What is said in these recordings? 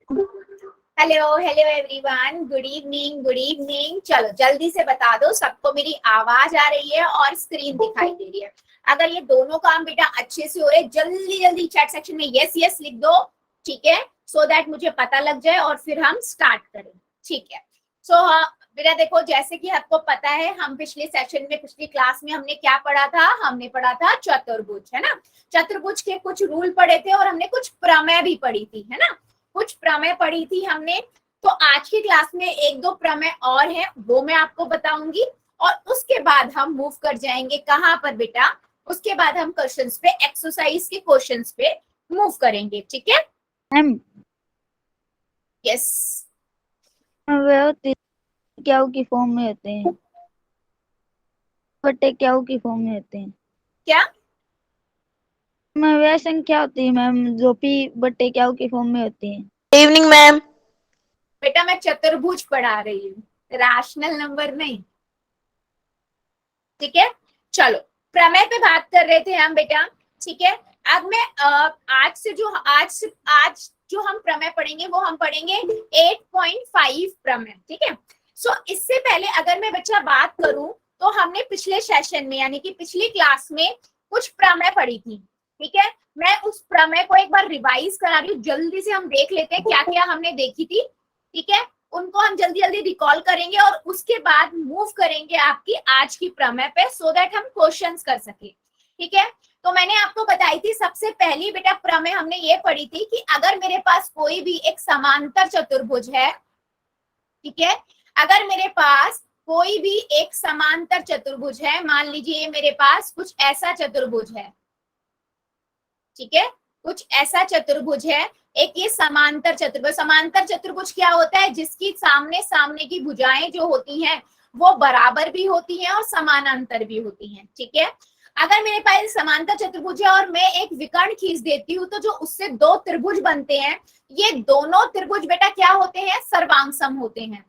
Hello hello everyone, good evening good evening. चलो जल्दी से बता दो सबको मेरी आवाज आ रही है और स्क्रीन दिखाई दे रही है। अगर ये दोनों काम बेटा अच्छे से हो रहे, जल्दी जल्दी चैट सेक्शन में यस यस लिख दो, ठीक है, सो दैट मुझे पता लग जाए और फिर हम स्टार्ट करें। ठीक है, सो बेटा देखो, जैसे कि आपको पता है हम पिछले सेशन में, पिछली क्लास में हमने क्या पढ़ा था, हमने पढ़ा था चतुर्भुज, है ना। चतुर्भुज के कुछ रूल पढ़े थे और हमने कुछ प्रमेय भी पढ़ी थी, है ना, कुछ प्रमेय पढ़ी थी हमने। तो आज की क्लास में एक दो प्रमेय और हैं, वो मैं आपको बताऊंगी और उसके बाद हम मूव कर जाएंगे कहां पर बेटा, उसके बाद हम क्वेश्चंस पे, एक्सरसाइज के क्वेश्चंस पे मूव करेंगे। ठीक है मैम, यस। वह क्याऊ की फॉर्म में होते हैं, बटे क्याऊ की फॉर्म में होते हैं। क्या वह संख्या होती है मैम जो पी बटे क्याऊ की फॉर्म में होती है। Evening ma'am. बेटा, मैं चतुर्भुज पढ़ा रही हूँ, रैशनल नंबर नहीं। ठीक है, चलो प्रमेय पे बात कर रहे थे हम बेटा। ठीक है, अब मैं आज जो हम प्रमेय पढ़ेंगे वो हम पढ़ेंगे 8.5 प्रमेय। ठीक है, सो इससे पहले अगर मैं बच्चा बात करूं तो हमने पिछले सेशन में यानी कि पिछली क्लास में कुछ प्रमेय पढ़ी थी। ठीक है, मैं उस प्रमेय को एक बार रिवाइज करा रही हूँ, जल्दी से हम देख लेते हैं क्या क्या हमने देखी थी। ठीक है, उनको हम जल्दी जल्दी रिकॉल करेंगे और उसके बाद मूव करेंगे आपकी आज की प्रमेय पे, सो दैट हम क्वेश्चंस कर सके। ठीक है, तो मैंने आपको बताई थी सबसे पहली बेटा प्रमेय हमने ये पढ़ी थी कि अगर मेरे पास कोई भी एक समांतर चतुर्भुज है, ठीक है, अगर मेरे पास कोई भी एक समांतर चतुर्भुज है, मान लीजिए मेरे पास कुछ ऐसा चतुर्भुज है, ठीक है, कुछ ऐसा चतुर्भुज है, एक ये समांतर चतुर्भुज। समांतर चतुर्भुज क्या होता है, जिसकी सामने सामने की भुजाएं जो होती हैं वो बराबर भी होती हैं और समानांतर भी होती हैं। ठीक है, अगर मेरे पास समांतर चतुर्भुज है और मैं एक विकर्ण खींच देती हूँ तो जो उससे दो त्रिभुज बनते हैं, ये दोनों त्रिभुज बेटा क्या होते हैं, सर्वांगसम होते हैं।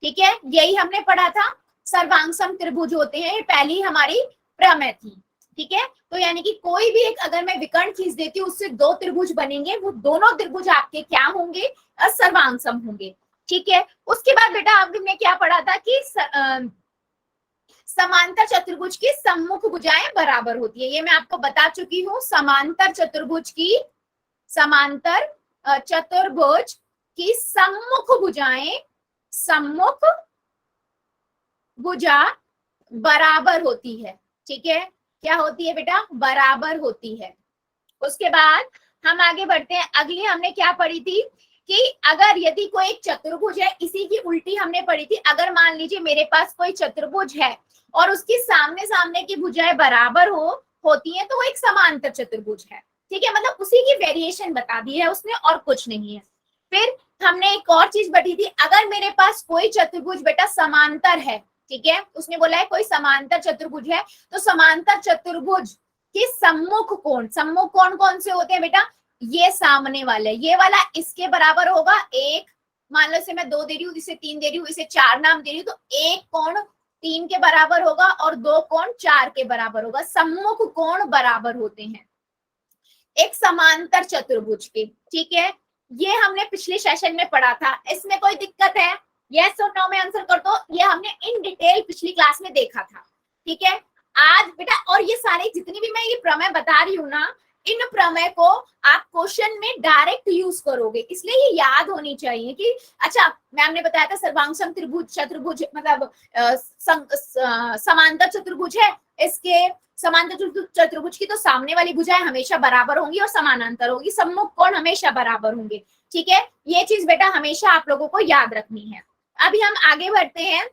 ठीक है, यही हमने पढ़ा था, सर्वांगसम त्रिभुज होते हैं, ये पहली हमारी प्रमेय थी। ठीक है, तो यानी कि कोई भी एक अगर मैं विकर्ण खींच देती हूँ उससे दो त्रिभुज बनेंगे, वो दोनों त्रिभुज आपके क्या होंगे, सर्वांगसम होंगे। ठीक है, उसके बाद बेटा हमने क्या पढ़ा था कि समांतर चतुर्भुज की सम्मुख भुजाएं बराबर होती है, ये मैं आपको बता चुकी हूँ। समांतर चतुर्भुज की सम्मुख भुजाएं, सम्मुख भुजा बराबर होती है। ठीक है, क्या होती है बेटा, बराबर होती है। उसके बाद हम आगे बढ़ते हैं, अगली हमने क्या पढ़ी थी कि अगर यदि कोई एक चतुर्भुज है, इसी की उल्टी हमने पढ़ी थी, अगर मान लीजिए मेरे पास कोई चतुर्भुज है और उसकी सामने सामने की भुजाएं बराबर होती हैं तो वो एक समांतर चतुर्भुज है। ठीक है, मतलब उसी की वेरिएशन बता दी है उसने और कुछ नहीं है। फिर हमने एक और चीज पढ़ी थी, अगर मेरे पास कोई चतुर्भुज बेटा समांतर है, ठीक है, उसने बोला है कोई समांतर चतुर्भुज है, तो समांतर चतुर्भुज के सम्मुख कोण कौन से होते हैं बेटा, ये सामने वाले, ये वाला इसके बराबर होगा एक, मान लो इसे मैं 2 दे रही हूँ, इसे 3 दे रही हूँ, इसे 4 नाम दे रही हूँ, तो एक कोण 3 के बराबर होगा और 2 कोण 4 के बराबर होगा। सम्मुख कोण बराबर होते हैं एक समांतर चतुर्भुज के। ठीक है, ये हमने पिछले सेशन में पढ़ा था, इसमें कोई दिक्कत है, यस और नो में आंसर कर दो। ये हमने इन डिटेल पिछली क्लास में देखा था। ठीक है, आज बेटा और ये सारे जितनी भी मैं ये प्रमेय बता रही हूँ ना, इन प्रमेय को आप क्वेश्चन में डायरेक्ट यूज करोगे, इसलिए ये याद होनी चाहिए कि अच्छा मैम ने बताया था सर्वांगसम त्रिभुज चतुर्भुज मतलब समांतर चतुर्भुज है, इसके समांतर चतुर्भुज की तो सामने वाली भुजाएं हमेशा बराबर होंगी और समानांतर होगी, सम्मुख कोण हमेशा बराबर होंगे। ठीक है, ये चीज बेटा हमेशा आप लोगों को याद रखनी है। अभी हम आगे बढ़ते हैं।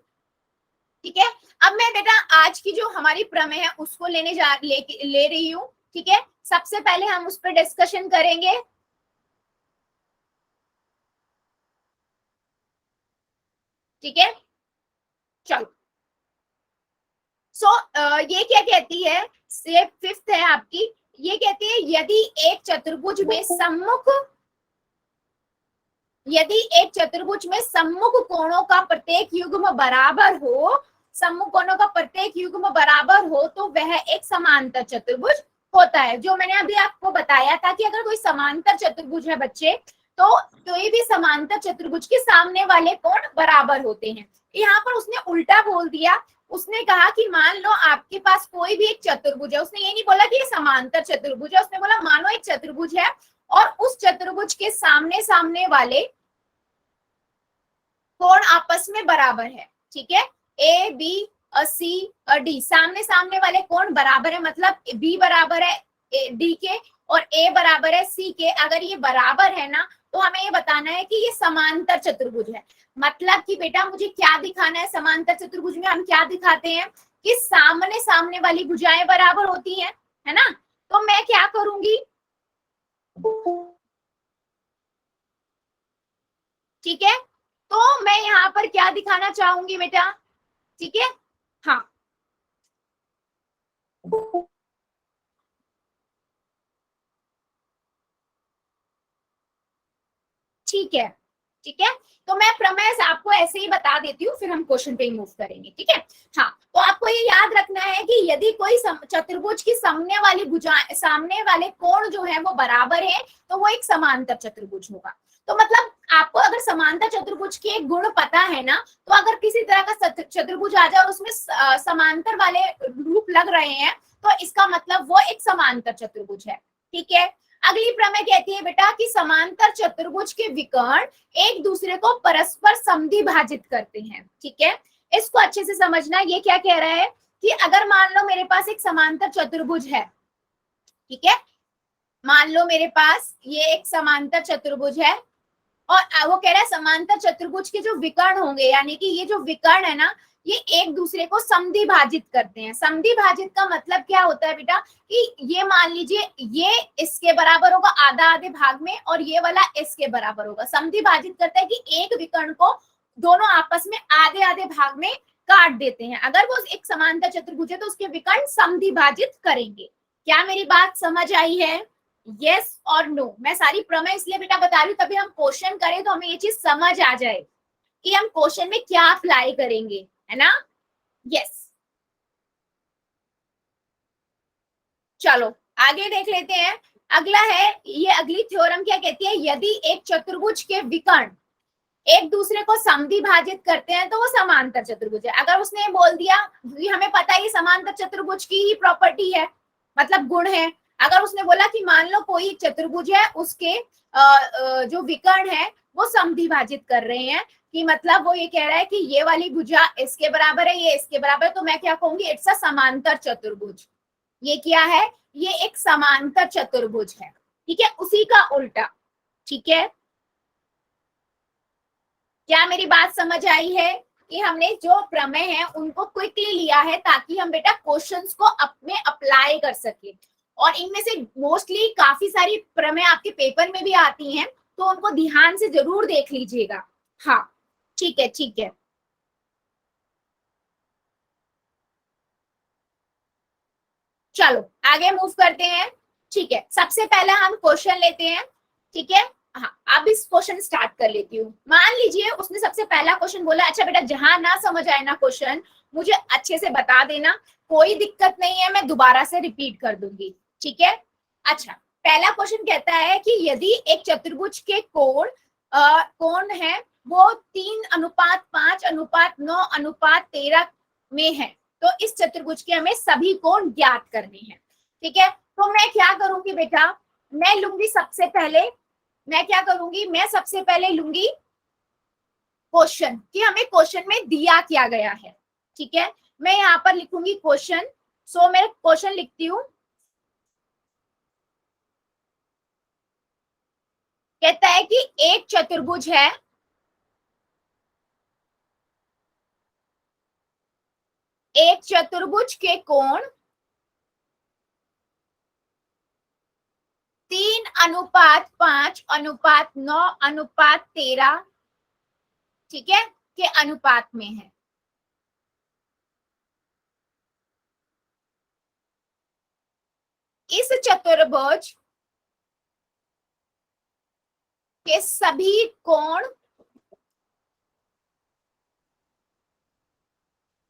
ठीक है, अब मैं बेटा आज की जो हमारी प्रमेय है उसको ले रही हूँ। ठीक है, सबसे पहले हम उस पर डिस्कशन करेंगे। ठीक है, चलो ये क्या कहती है, से फिफ्थ है आपकी, ये कहती है यदि एक चतुर्भुज में सम्मुख कोणों का प्रत्येक युग्म बराबर हो, सम्मुख कोणों का प्रत्येक युग्म बराबर हो तो वह एक समांतर चतुर्भुज होता है। जो मैंने अभी आपको बताया था कि अगर कोई समांतर चतुर्भुज है बच्चे, तो कोई भी समांतर चतुर्भुज के सामने वाले कोण बराबर होते हैं। यहाँ पर उसने उल्टा बोल दिया, उसने कहा कि मान लो आपके पास कोई भी एक चतुर्भुज है, उसने ये नहीं बोला कि ये समांतर चतुर्भुज है, उसने बोला मानो एक चतुर्भुज है और उस चतुर्भुज के सामने सामने वाले कोण आपस में बराबर है, ठीक है, ए बी और सी और डी, सामने सामने वाले कोण बराबर है, मतलब बी बराबर है डी के और ए बराबर है सी के। अगर ये बराबर है ना तो हमें ये बताना है कि ये समांतर चतुर्भुज है। मतलब कि बेटा मुझे क्या दिखाना है, समांतर चतुर्भुज में हम क्या दिखाते हैं कि सामने सामने वाली भुजाएं बराबर होती हैं, है ना। तो मैं क्या करूंगी, ठीक है, तो मैं यहाँ पर क्या दिखाना चाहूंगी बेटा, ठीक है, हाँ, ठीक है, ठीक है। तो मैं प्रमेय आपको ऐसे ही बता देती हूँ, फिर हम क्वेश्चन पे ही मूव करेंगे, ठीक है। हाँ, तो आपको ये याद रखना है कि यदि कोई चतुर्भुज की सामने वाली भुजा, सामने वाले कोण जो है वो बराबर है तो वो एक समांतर चतुर्भुज होगा। तो मतलब आपको अगर समांतर चतुर्भुज के गुण पता है ना, तो अगर किसी तरह का चतुर्भुज आ जाए और उसमें समांतर वाले रूप लग रहे हैं तो इसका मतलब वो एक समांतर चतुर्भुज है, ठीक है। अगली प्रमेय कहती है बेटा कि समांतर चतुर्भुज के विकर्ण एक दूसरे को परस्पर समद्विभाजित करते हैं, ठीक है। इसको अच्छे से समझना, ये क्या कह रहा है कि अगर मान लो मेरे पास एक समांतर चतुर्भुज है, ठीक है, मान लो मेरे पास ये एक समांतर चतुर्भुज है और वो कह रहा है समांतर चतुर्भुज के जो विकर्ण होंगे, यानी कि ये जो विकर्ण है ना, ये एक दूसरे को समद्विभाजित करते हैं। समद्विभाजित का मतलब क्या होता है बेटा कि ये मान लीजिए ये इसके बराबर होगा आधा आधे भाग में और ये वाला इसके बराबर होगा। समद्विभाजित करता है कि एक विकर्ण को दोनों आपस में आधे आधे भाग में काट देते हैं। अगर वो एक समांतर चतुर्भुज है तो उसके विकर्ण समद्विभाजित करेंगे। क्या मेरी बात समझ आई है? यस और नो। मैं सारी प्रमेय इसलिए बेटा बता रही हूँ तभी हम क्वेश्चन करें तो हमें ये चीज समझ आ जाए कि हम क्वेश्चन में क्या अप्लाई करेंगे, है ना। यस, चलो आगे देख लेते हैं। अगला है, ये अगली थ्योरम क्या कहती है, यदि एक चतुर्भुज के विकर्ण एक दूसरे को समद्विभाजित करते हैं तो वो समांतर चतुर्भुज है। अगर उसने बोल दिया, हमें पता है ये समांतर चतुर्भुज की ही प्रॉपर्टी है, मतलब गुण है। अगर उसने बोला कि मान लो कोई चतुर्भुज है, उसके जो विकर्ण है वो समद्विभाजित कर रहे हैं, कि मतलब वो ये कह रहा है कि ये वाली भुजा इसके बराबर है, ये इसके बराबर है, तो मैं क्या कहूंगी, इट्स अ समांतर चतुर्भुज। ये क्या है, ये एक समांतर चतुर्भुज है, ठीक है, उसी का उल्टा, ठीक है। क्या मेरी बात समझ आई है कि हमने जो प्रमेय है उनको क्विकली लिया है ताकि हम बेटा क्वेश्चंस को अपने अप्लाई कर सके। और इनमें से मोस्टली काफी सारी प्रमेय आपके पेपर में भी आती हैं, तो उनको ध्यान से जरूर देख लीजिएगा। हाँ, ठीक है, ठीक है, चलो आगे मूव करते हैं। ठीक है, सबसे पहला हम क्वेश्चन लेते हैं, ठीक है। हाँ, अब इस क्वेश्चन स्टार्ट कर लेती हूँ। मान लीजिए उसने सबसे पहला क्वेश्चन बोला, अच्छा बेटा जहां ना समझ आए ना क्वेश्चन मुझे अच्छे से बता देना, कोई दिक्कत नहीं है, मैं दोबारा से रिपीट कर दूंगी, ठीक है। अच्छा, पहला क्वेश्चन कहता है कि यदि एक चतुर्भुज के कोण है वो 3:5:9:13 में है, तो इस चतुर्भुज के हमें सभी कोण ज्ञात करने हैं, ठीक है। तो मैं क्या करूंगी बेटा, मैं लूंगी सबसे पहले, मैं क्या करूंगी, मैं सबसे पहले लूंगी क्वेश्चन कि हमें क्वेश्चन में दिया क्या गया है, ठीक है। मैं यहाँ पर लिखूंगी क्वेश्चन, सो मैं क्वेश्चन लिखती हूँ। कहता है कि एक चतुर्भुज है, एक चतुर्भुज के कोण 3:5:9:13, ठीक है, के अनुपात में है। इस चतुर्भुज के सभी कोण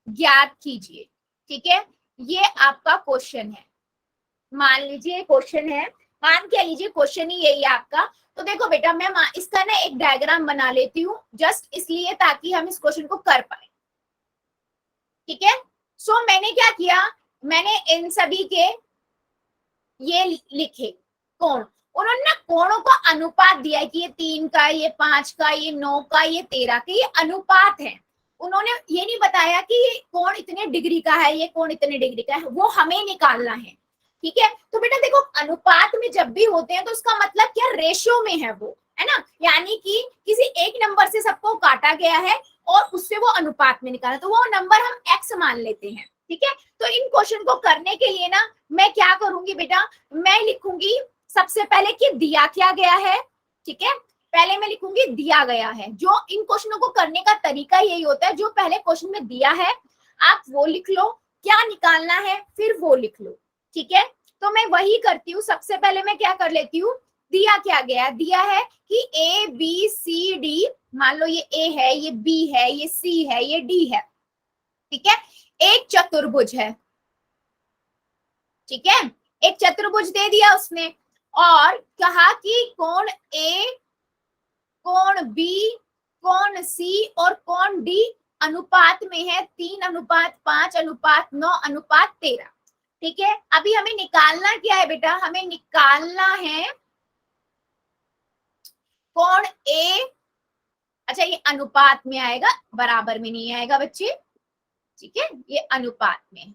ज्ञात कीजिए, ठीक है। ये आपका क्वेश्चन है। मान लीजिए क्वेश्चन है मान के लीजिए क्वेश्चन ही यही है आपका। तो देखो बेटा मैं इसका ना एक डायग्राम बना लेती हूँ जस्ट इसलिए ताकि हम इस क्वेश्चन को कर पाए, ठीक है। सो मैंने क्या किया, मैंने इन सभी के ये लिखे कोण, उन्होंने ना कोणों का अनुपात दिया है कि ये 3 का, ये 5 का, ये 9 का, ये 13 का, ये अनुपात है। उन्होंने ये नहीं बताया कि ये कोण इतने डिग्री का है, ये कोण इतने डिग्री का है, वो हमें निकालना है, ठीक है। तो बेटा देखो अनुपात में जब भी होते हैं तो उसका मतलब क्या, रेशो में है वो, है ना, यानी कि किसी एक नंबर से सबको काटा गया है और उससे वो अनुपात में निकाला, तो वो नंबर हम x मान लेते हैं, ठीक है। तो इन क्वेश्चन को करने के लिए ना मैं क्या करूंगी बेटा, मैं लिखूंगी सबसे पहले कि दिया क्या गया है, ठीक है। पहले मैं लिखूंगी दिया गया है। जो इन क्वेश्चनों को करने का तरीका यही होता है, जो पहले क्वेश्चन में दिया है आप वो लिख लो, क्या निकालना है फिर वो लिख लो, ठीक है। तो मैं वही करती हूँ। सबसे पहले मैं क्या कर लेती हूँ, दिया क्या गया, दिया है कि ए बी सी डी, मान लो ये ए है, ये बी है, ये सी है, ये डी है, ठीक है। एक चतुर्भुज है, ठीक है, एक चतुर्भुज दे दिया उसने और कहा कि कोण ए, कोण बी, कोण सी और कोण डी अनुपात में है 3:5:9:13, ठीक है। अभी हमें निकालना क्या है बेटा, हमें निकालना है कोण ए, अच्छा ये अनुपात में आएगा, बराबर में नहीं आएगा बच्चे, ठीक है, ये अनुपात में।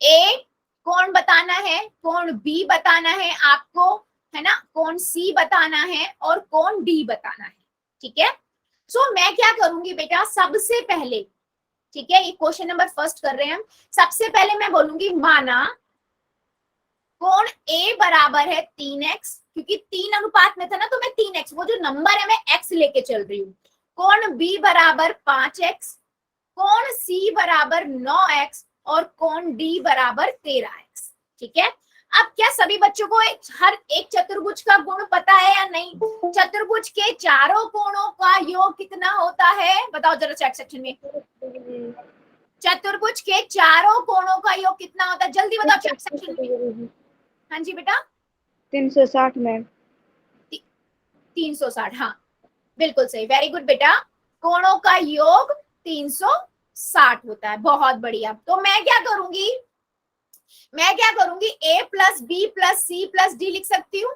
ए कोण बताना है, कोण बी बताना है आपको, है ना, कोण सी बताना है और कोण डी बताना है, ठीक है। सो मैं क्या करूंगी बेटा, सबसे पहले, ठीक है, ये क्वेश्चन नंबर फर्स्ट कर रहे हैं हम। सबसे पहले मैं बोलूंगी माना कोण ए बराबर है 3x, क्योंकि 3 अनुपात में था ना, तो मैं 3x, वो जो नंबर है मैं x लेके चल रही हूँ। कोण बी बराबर 5x, कोण सी बराबर 9x और कोण डी बराबर 13x, ठीक है। अब क्या सभी बच्चों को हर एक चतुर्भुज का गुण पता है या नहीं? चतुर्भुज के चारों कोणों का योग कितना होता है, बताओ जरा चैट सेक्शन में। चतुर्भुज के चारों कोणों का योग कितना होता है, जल्दी बताओ चैट सेक्शन में। हाँ जी बेटा 360 मैम। 360, हाँ बिल्कुल सही, वेरी गुड बेटा। कोणों का योग 360 होता है, बहुत बढ़िया। तो मैं क्या करूंगी, मैं क्या करूंगी, a plus B plus C plus D लिख सकती हूँ।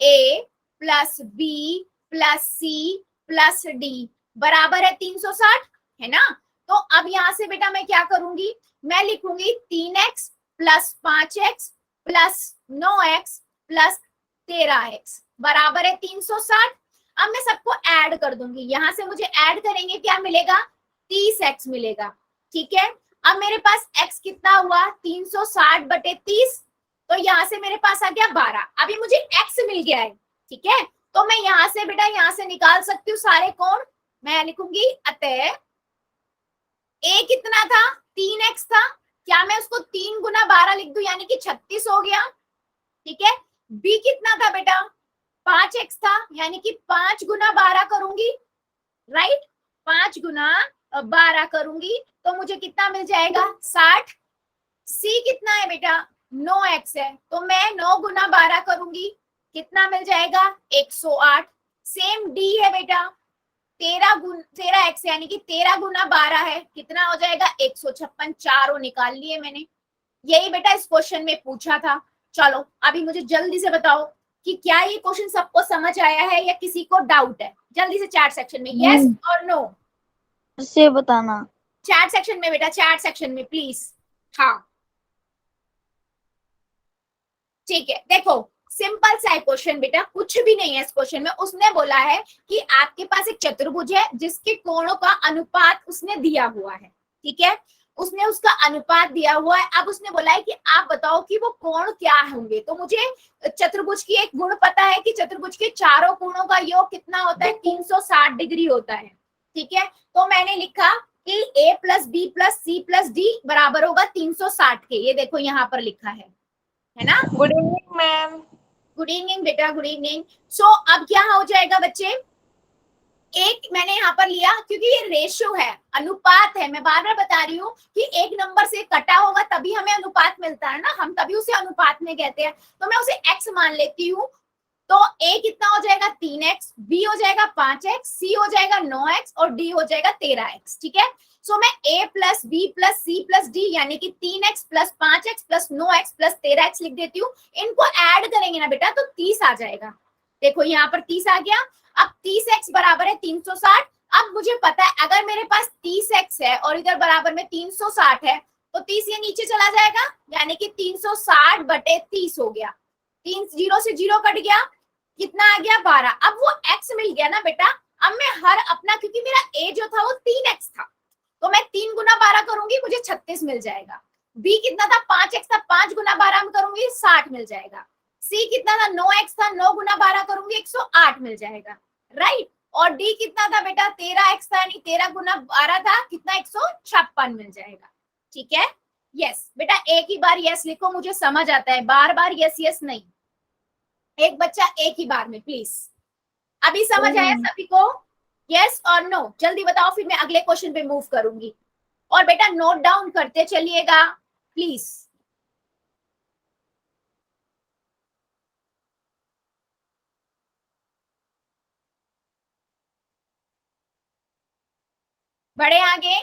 a plus B plus C plus D बराबर है 360, है ना। तो अब यहां से बेटा मैं क्या करूंगी, मैं लिखूंगी 3x plus 5x plus 9x plus 13x बराबर है 360। अब मैं सबको ऐड कर दूंगी, यहां से मुझे ऐड करेंगे क्या मिलेगा, 30x मिलेगा, ठीक है। अब मेरे पास x कितना हुआ, 360 बटे 30, तो यहाँ से मेरे पास आ गया 12। अभी मुझे x मिल गया है, ठीक है। तो मैं यहाँ से बेटा, यहाँ से निकाल सकती हूँ सारे कोण। मैं लिखूंगी अतः a कितना था, 3x था, क्या मैं उसको 3 गुना 12 लिख दूं, यानी कि 36 हो गया, ठीक है। b कितना था बेटा, 5x था, यानी कि 5 गुना 12 करूंगी, राइट, 5 गुना 12 करूंगी तो मुझे कितना मिल जाएगा, 60। c कितना है बेटा, 9x है, तो मैं 9 गुना 12 करूंगी, कितना मिल जाएगा, 108। सेम d है बेटा, 13x यानी कि 13 गुना 12 है, कितना हो जाएगा, 156। चारों निकाल लिए मैंने, यही बेटा इस क्वेश्चन में पूछा था। चलो अभी मुझे जल्दी से बताओ कि क्या ये क्वेश्चन सबको समझ आया है या किसी को डाउट है, जल्दी से चैट सेक्शन में यस और नो से बताना। चैट सेक्शन में बेटा, चैट सेक्शन में प्लीज। हाँ ठीक है, देखो सिंपल सा क्वेश्चन बेटा, कुछ भी नहीं है इस क्वेश्चन में। उसने बोला है कि आपके पास एक चतुर्भुज है जिसके कोणों का अनुपात उसने दिया हुआ है, ठीक है, उसने उसका अनुपात दिया हुआ है। अब उसने बोला है कि आप बताओ कि वो कोण क्या होंगे। तो मुझे चतुर्भुज की एक गुण पता है कि चतुर्भुज के चारों कोणों का योग कितना होता है, 360 डिग्री होता है, ठीक है। तो मैंने लिखा कि a plus B plus C plus D बराबर होगा 360 के, ये देखो यहाँ पर लिखा है ना। Good evening ma'am. Good evening बेटा, गुड इवनिंग। सो अब क्या हो जाएगा बच्चे, एक मैंने यहाँ पर लिया क्योंकि ये रेशियो है, अनुपात है। मैं बार बार बता रही हूँ कि एक नंबर से कटा होगा तभी हमें अनुपात मिलता है ना, हम तभी उसे अनुपात में कहते हैं। तो मैं उसे x मान लेती हूँ। तो a कितना हो जाएगा 3x, b हो जाएगा 5x, c हो जाएगा 9x और d हो जाएगा 13x। ठीक है, सो मैं a plus B plus C plus D यानी कि 3x plus 5x plus 9x plus 13x लिख देती हूँ। इनको ऐड करेंगे ना बेटा तो 30 आ जाएगा। देखो यहाँ पर 30 आ गया। अब 30x बराबर है 360। अब मुझे पता है अगर मेरे पास 30x है और इधर बराबर में 360 है तो 30 ये नीचे चला जाएगा, यानी कि 360 बटे 30 हो गया। 3 जीरो से जीरो कट गया, कितना आ गया 12। अब वो x मिल गया ना बेटा। अब मैं हर अपना, क्योंकि मेरा a जो था वो 3x था, तो मैं 3 गुना 12 करूंगी, मुझे 36 मिल जाएगा। b कितना था 5x था, 5 गुना 12 में करूंगी 60 मिल जाएगा। c कितना था 9x था, 9 गुना 12 करूंगी 108 मिल जाएगा। राइट, और d कितना था बेटा 13x था, यानी 13 गुना 12 था, कितना 156 मिल जाएगा। ठीक है, यस बेटा एक ही बार यस लिखो, मुझे समझ आता है, बार बार यस यस नहीं, एक बच्चा एक ही बार में प्लीज। अभी समझ आया सभी को? यस और नो जल्दी बताओ, फिर मैं अगले क्वेश्चन पे मूव करूंगी। और बेटा नोट डाउन करते चलिएगा प्लीज। बढ़े आगे।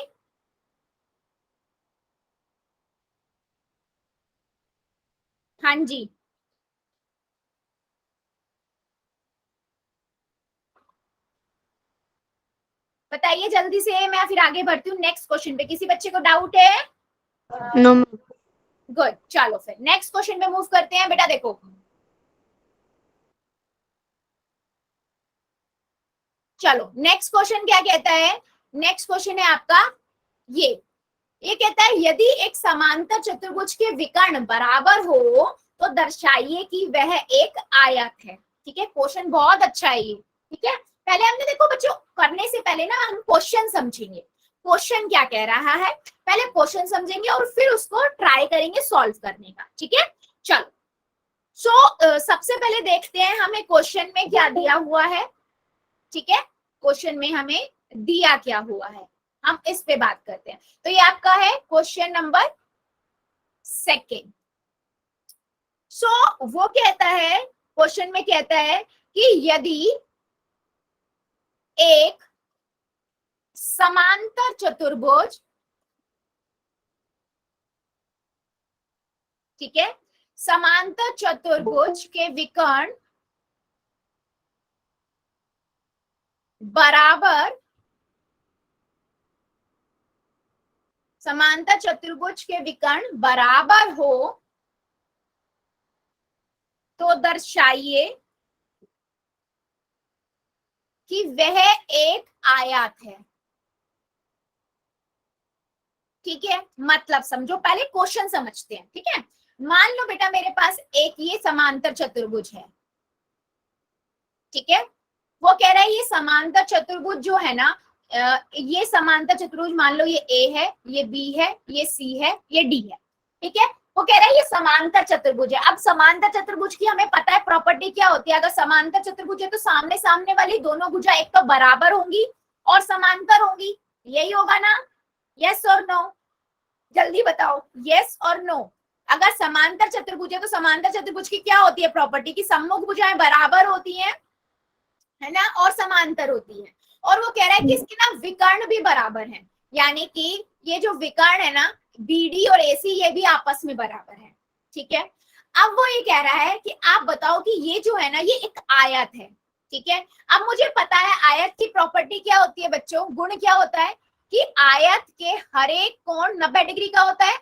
हाँ जी, बताइए जल्दी से, मैं फिर आगे बढ़ती हूँ नेक्स्ट क्वेश्चन पे। किसी बच्चे को डाउट है? नो। गुड, चलो फिर नेक्स्ट क्वेश्चन पे मूव करते हैं। बेटा देखो, चलो नेक्स्ट क्वेश्चन क्या कहता है। नेक्स्ट क्वेश्चन है आपका ये कहता है यदि एक समांतर चतुर्भुज के विकर्ण बराबर हो तो दर्शाइए कि वह एक आयत है। ठीक है, क्वेश्चन बहुत अच्छा है ये। ठीक है, पहले हमने देखो बच्चों, करने से पहले ना हम क्वेश्चन समझेंगे, क्वेश्चन क्या कह रहा है, पहले क्वेश्चन समझेंगे और फिर उसको ट्राई करेंगे सॉल्व करने का। ठीक है, चलो सबसे पहले देखते हैं हमें क्वेश्चन में क्या दिया हुआ है। ठीक है, क्वेश्चन में हमें दिया क्या हुआ है, हम इस पे बात करते हैं। तो ये आपका है क्वेश्चन नंबर सेकेंड। सो वो कहता है, क्वेश्चन में कहता है कि यदि एक समांतर चतुर्भुज, ठीक है, समांतर चतुर्भुज के विकर्ण बराबर, समांतर चतुर्भुज के विकर्ण बराबर हो तो दर्शाइए कि वह एक आयत है। ठीक है, मतलब समझो, पहले क्वेश्चन समझते हैं। ठीक है, मान लो बेटा मेरे पास एक ये समांतर चतुर्भुज है। ठीक है, वो कह रहा है ये समांतर चतुर्भुज जो है ना, ये समांतर चतुर्भुज मान लो ये ए है, ये बी है, ये सी है, ये डी है। ठीक है, वो कह रहा है ये समांतर चतुर्भुज है। अब समांतर चतुर्भुज की हमें पता है प्रॉपर्टी क्या होती है। अगर समांतर चतुर्भुज है तो सामने सामने वाली दोनों भुजा एक तो बराबर होंगी और समांतर होंगी, यही होगा ना? यस और नो, जल्दी बताओ, यस और नो। अगर समांतर चतुर्भुज है तो समांतर चतुर्भुज की क्या होती है प्रॉपर्टी, की सम्मुख भुजाएं बराबर होती हैं, है ना, और समांतर होती है। और वो कह रहा है कि इसके ना विकर्ण भी बराबर हैं, यानी कि ये जो विकर्ण है ना बीडी और एसी, ये भी आपस में बराबर है। ठीक है, अब वो ये कह रहा है कि आप बताओ कि ये जो है ना ये एक आयत है। ठीक है, अब मुझे पता है आयत की प्रॉपर्टी क्या होती है बच्चों, गुण क्या होता है कि आयत के हर एक कोण 90 डिग्री का होता है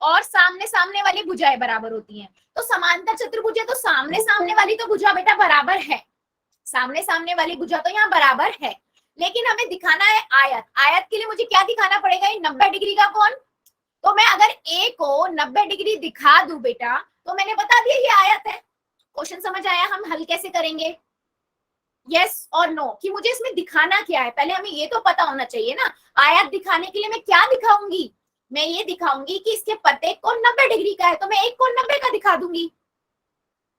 और सामने सामने वाली भुजाएं बराबर होती हैं। तो समांतर चतुर्भुज है तो सामने सामने वाली तो भुजा बेटा बराबर है, सामने सामने वाली भुजा तो यहाँ बराबर है, लेकिन हमें दिखाना है आयत। आयत के लिए मुझे क्या दिखाना पड़ेगा, ये 90 डिग्री का कोण। तो मैं अगर ए को 90 डिग्री दिखा दूं बेटा तो मैंने बता दिया ये आयत है। क्वेश्चन समझ आया? हम हल कैसे करेंगे, यस और नो, कि मुझे इसमें दिखाना क्या है। पहले हमें ये तो पता होना चाहिए ना, आयत दिखाने के लिए मैं क्या दिखाऊंगी, मैं ये दिखाऊंगी कि इसके प्रत्येक कोण 90 डिग्री का है, तो मैं एक कोण 90 का दिखा दूंगी।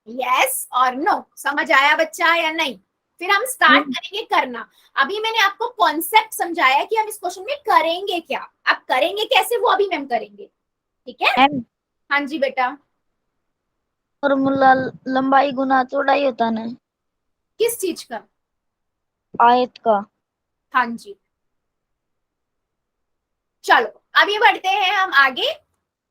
यस और नो, समझ आया बच्चा या नहीं? फिर हम स्टार्ट करेंगे करना। अभी मैंने आपको कॉन्सेप्ट समझाया कि हम इस क्वेश्चन में करेंगे क्या, अब करेंगे कैसे वो अभी मैम करेंगे, ठीक है। हाँ जी बेटा। फॉर्मूला लंबाई गुना चौड़ाई होता ना, किस चीज का? आयत का। हाँ जी। चलो अभी बढ़ते हैं हम आगे,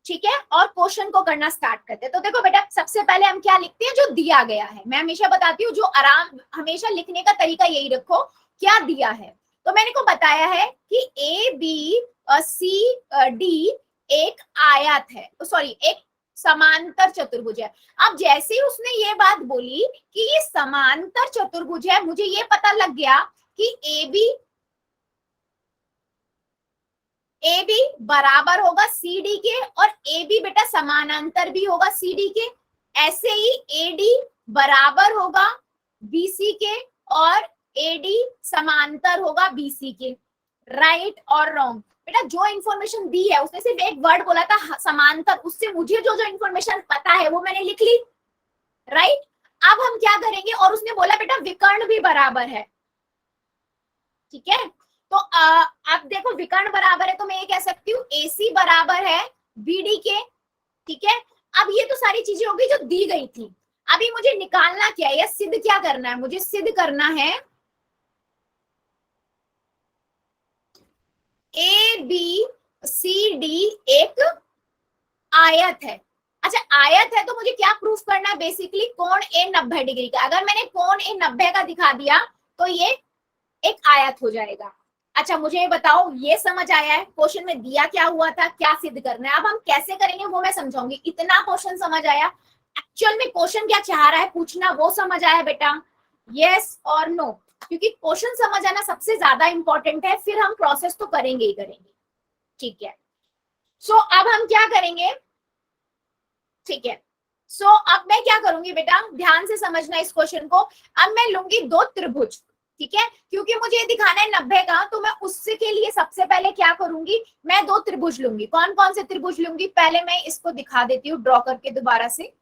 ठीक है, और क्वेश्चन को करना स्टार्ट करते हैं। तो देखो बेटा, सबसे पहले हम क्या लिखते हैं, जो दिया गया है। मैं हमेशा बताती हूँ, जो आराम, हमेशा लिखने का तरीका यही रखो, क्या दिया है। तो मैंने को बताया है कि ए बी सी डी एक आयत है, सॉरी एक समांतर चतुर्भुज है। अब जैसे ही उसने ये बात बोली कि ये समांतर चतुर्भुज है, मुझे ये पता लग गया कि ए बी बराबर होगा सी डी के, और ए बी बेटा समानांतर भी होगा सी डी के। ऐसे ही ए डी बराबर होगा बी सी के, और ए डी समांतर होगा बी सी के। राइट और रॉन्ग? बेटा जो इन्फॉर्मेशन दी है, उसने सिर्फ एक वर्ड बोला था समांतर, उससे मुझे जो जो इन्फॉर्मेशन पता है वो मैंने लिख ली। राइट, अब हम क्या करेंगे, और उसने बोला बेटा विकर्ण भी बराबर है, ठीक है। तो आप देखो विकर्ण बराबर है, तो मैं ये कह सकती हूँ AC बराबर है BD के, ठीक है। अब ये तो सारी चीजें हो गई जो दी गई थी। अभी मुझे निकालना क्या है, या सिद्ध क्या करना है, मुझे सिद्ध करना है ABCD एक आयत है। अच्छा आयत है, तो मुझे क्या प्रूफ करना है, बेसिकली कोण A 90 डिग्री का। अगर मैंने कोण A 90 का दिखा दिया तो ये एक आयत हो जाएगा। अच्छा मुझे ये बताओ, ये समझ आया है क्वेश्चन में दिया क्या हुआ था, क्या सिद्ध करना है। अब हम कैसे करेंगे वो मैं समझाऊंगी। इतना क्वेश्चन समझ आया, एक्चुअल में क्वेश्चन क्या चाह रहा है पूछना, वो समझ आया बेटा? यस और नो, क्योंकि क्वेश्चन समझ आना सबसे ज्यादा इंपॉर्टेंट है, फिर हम प्रोसेस तो करेंगे ही करेंगे, ठीक है। सो अब हम क्या करेंगे, ठीक है। सो अब मैं क्या करूंगी बेटा, ध्यान से समझना इस क्वेश्चन को। अब मैं लूंगी दो त्रिभुज, ठीक है, क्योंकि मुझे ये दिखाना है 90 का, तो मैं उससे के लिए सबसे पहले क्या करूंगी, मैं दो त्रिभुज लूंगी। कौन कौन से त्रिभुज लूंगी, पहले मैं इसको दिखा देती हूँ ड्रॉ करके दोबारा से।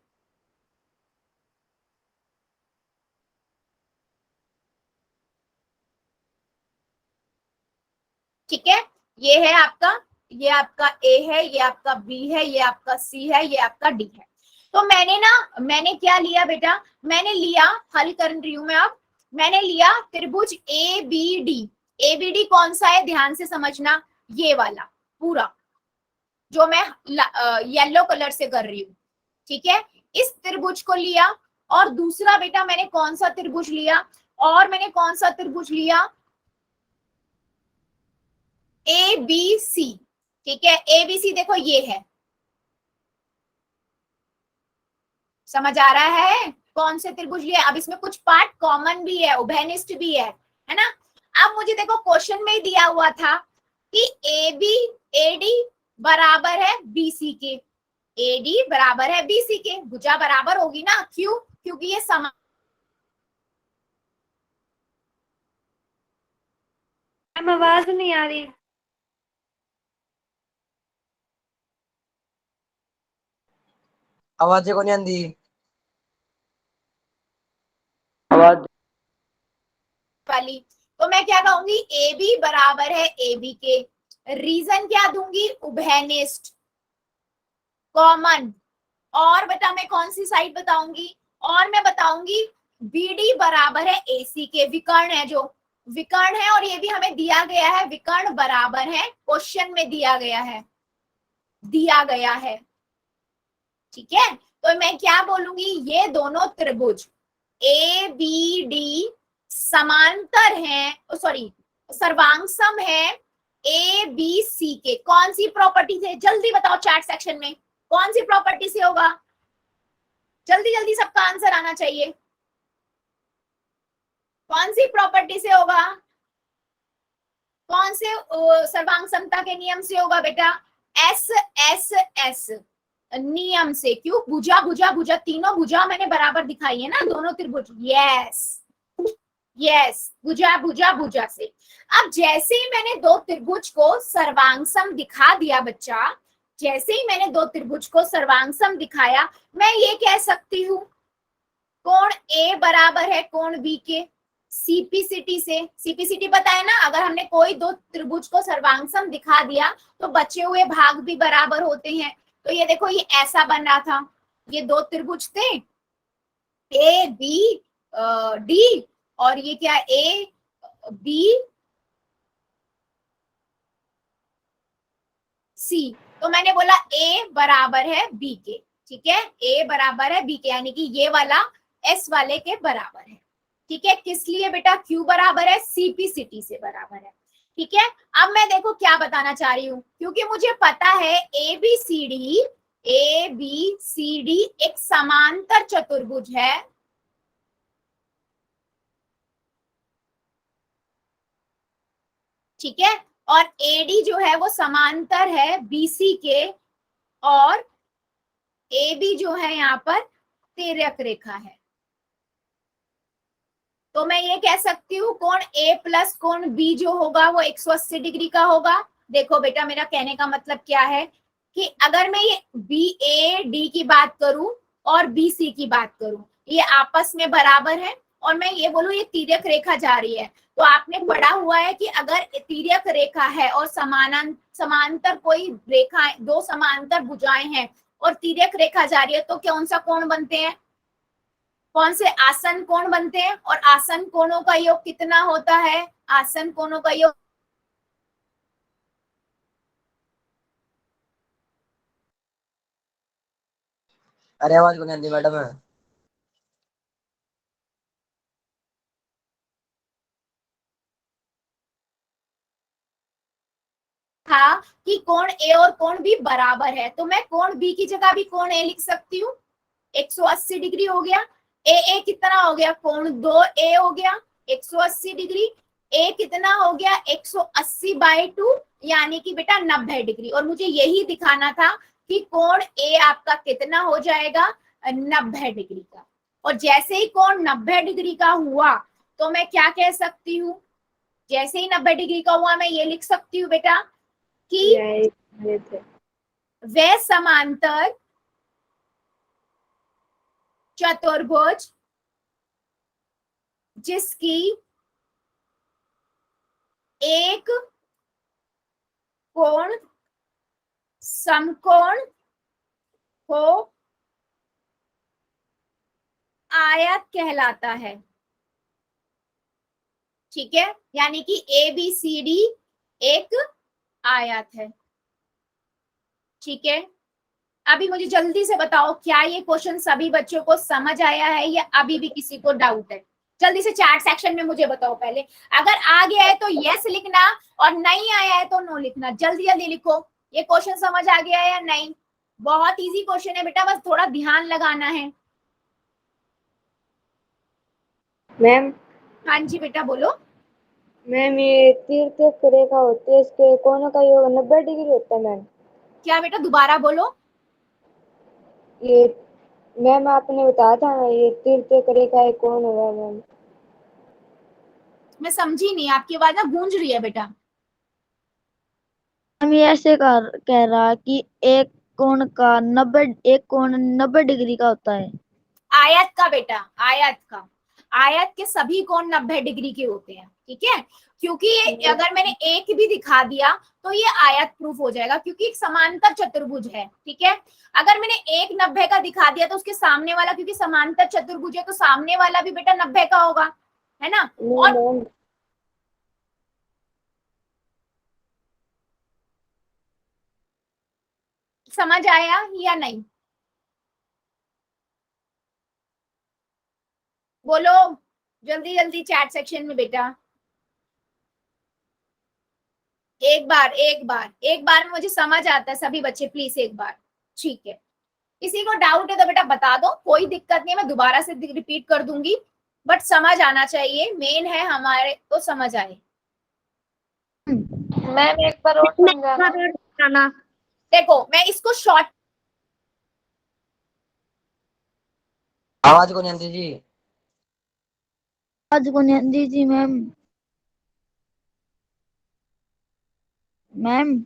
ठीक है, ये है आपका, ये आपका ए है, ये आपका बी है, ये आपका सी है, ये आपका डी है। तो मैंने क्या लिया बेटा, मैंने लिया, हल कर रही हूं मैं अब, मैंने लिया त्रिभुज A B D. A B D कौन सा है, ध्यान से समझना, ये वाला पूरा जो मैं येलो कलर से कर रही हूँ, ठीक है। इस त्रिभुज को लिया, और दूसरा बेटा मैंने कौन सा त्रिभुज लिया, और मैंने कौन सा त्रिभुज लिया, ए बी सी, ठीक है। ए बी सी देखो ये है, समझ आ रहा है कौन से त्रिभुज लिए। अब इसमें कुछ पार्ट कॉमन भी है, उभयनिष्ठ भी है ना। अब मुझे देखो क्वेश्चन में ही दिया हुआ था कि ए बी ए डी बराबर है BC के, ए डी बराबर है BC के, भुजा बराबर होगी ना, क्यों, क्योंकि ये समान। आवाज नहीं आ रही। आवाज को नहीं आंदी, आवाज वाली। तो मैं क्या कहूंगी, ए बी बराबर है ए बी के, रीजन क्या दूंगी, उभयनिष्ठ, कॉमन। और बता मैं कौन सी साइड बताऊंगी, और मैं बताऊंगी BD बराबर है AC के, विकर्ण है, जो विकर्ण है, और ये भी हमें दिया गया है, विकर्ण बराबर है, क्वेश्चन में दिया गया है, ठीक है। तो मैं क्या बोलूंगी, ये दोनों त्रिभुज ABD समांतर हैं, सॉरी सर्वांगसम है ABC के। कौन सी प्रॉपर्टी से, जल्दी बताओ चैट सेक्शन में, कौन सी प्रॉपर्टी से होगा, जल्दी जल्दी सबका आंसर आना चाहिए, कौन सी प्रॉपर्टी से होगा, कौन से सर्वांग समता के नियम से होगा बेटा, एस नियम से। क्यों, भुजा भुजा भुजा, तीनों भुजा मैंने बराबर दिखाई है ना, दोनों त्रिभुज, यस भुजा भुजा भुजा से। अब जैसे ही मैंने दो त्रिभुज को सर्वांगसम दिखा दिया बच्चा, जैसे ही मैंने दो त्रिभुज को सर्वांगसम दिखाया, मैं ये कह सकती हूँ कोण A बराबर है कोण B के, सीपीसीटी से। सीपीसीटी पता है ना, अगर हमने कोई दो त्रिभुज को सर्वांगसम दिखा दिया तो बचे हुए भाग भी बराबर होते हैं। तो ये देखो, ये ऐसा बन रहा था, ये दो त्रिभुज थे ए बी डी, और ये क्या ए बी सी। तो मैंने बोला ए बराबर है बी के, ठीक है, ए बराबर है बी के, यानी कि ये वाला एस वाले के बराबर है। ठीक है, किस लिए बेटा? क्यू बराबर है सीपीसीटी से बराबर है। ठीक है, अब मैं देखो क्या बताना चाह रही हूँ, क्योंकि मुझे पता है ए बी सी डी एक समांतर चतुर्भुज है। ठीक है, और एडी जो है वो समांतर है बीसी के, और ए बी जो है यहाँ पर तिर्यक रेखा है। तो मैं ये कह सकती हूँ कोण ए प्लस कोण बी जो होगा वो 180 डिग्री का होगा। देखो बेटा, मेरा कहने का मतलब क्या है कि अगर मैं ये बी ए डी की बात करूं और बी सी की बात करूं, ये आपस में बराबर है, और मैं ये बोलूं ये तिर्यक रेखा जा रही है, तो आपने पढ़ा हुआ है कि अगर तिर्यक रेखा है और समांतर कोई रेखा, दो समांतर भुजाएं हैं और तिर्यक रेखा जा रही है, तो कौन सा कोण बनते हैं? कौन से आसन कोण बनते हैं? और आसन कोणों का योग कितना होता है? आसन कोणों का योग अरे आवाज को नहीं आती मैडम। था कि कोण ए और कोण बी बराबर है, तो मैं कोण बी की जगह भी कोण ए लिख सकती हूँ। 180 डिग्री हो गया। ए कितना हो गया? कोण 2 ए हो गया 180 डिग्री। ए कितना हो गया? 180/2, यानी कि बेटा 90 डिग्री। और मुझे यही दिखाना था कि कोण ए आपका कितना हो जाएगा? 90 डिग्री का। और जैसे ही कोण 90 डिग्री का हुआ तो मैं क्या कह सकती हूँ? जैसे ही 90 डिग्री का हुआ मैं ये लिख सकती हूँ बेटा कि वे समांतर चतुर्भुज जिसकी एक कोण समकोण को आयत कहलाता है। ठीक है, यानी कि ए बी सी डी एक आयत है। ठीक है, अभी मुझे जल्दी से बताओ, क्या ये क्वेश्चन सभी बच्चों को समझ आया है या अभी भी किसी को डाउट है? जल्दी से चैट सेक्शन में मुझे बताओ पहले। अगर आ गया है तो यस लिखना, और नहीं आया है तो नो लिखना। जल्दी जल्दी लिखो, ये क्वेश्चन समझ आ गया है या नहीं? बहुत इजी क्वेश्चन है बेटा, बस थोड़ा ध्यान लगाना है। मैम हाँ जी बेटा बोलो। मैम ये तीर्थ रेखा होती है, इसके कोनों का योग 90 डिग्री होता है मैम। क्या बेटा दोबारा बोलो। ये मैम आपने बताया था ना, ये तीर्थ रेखा एक कोण होगा मैम। मैं समझी नहीं, आपकी आवाज ना गूंज रही है बेटा। हम ये ऐसे कह रहा कि एक कोण का 90, एक कोण 90 डिग्री का होता है। आयत का बेटा, आयत का। आयत के सभी कोण 90 डिग्री के होते हैं। ठीक है, क्योंकि अगर मैंने एक भी दिखा दिया तो ये आयत प्रूफ हो जाएगा, क्योंकि एक समांतर चतुर्भुज है। ठीक है, अगर मैंने एक 90 का दिखा दिया तो उसके सामने वाला, क्योंकि समांतर चतुर्भुज है तो सामने वाला भी बेटा 90 का होगा, है ना? और मैम समझ आया या नहीं? बोलो जल्दी जल्दी चैट सेक्शन में बेटा। एक बार में मुझे समझ आता है सभी बच्चे, प्लीज एक बार। ठीक है, किसी को डाउट है तो बेटा बता दो, कोई दिक्कत नहीं, मैं दोबारा से रिपीट कर दूंगी, बट समझ आना चाहिए, मेन है हमारे तो समझ आए। मैम एक बार और समझाना। देखो मैं इसको शॉर्ट, आवाज को नहीं आती जी। आज को नहीं दीजिए मैम। मैम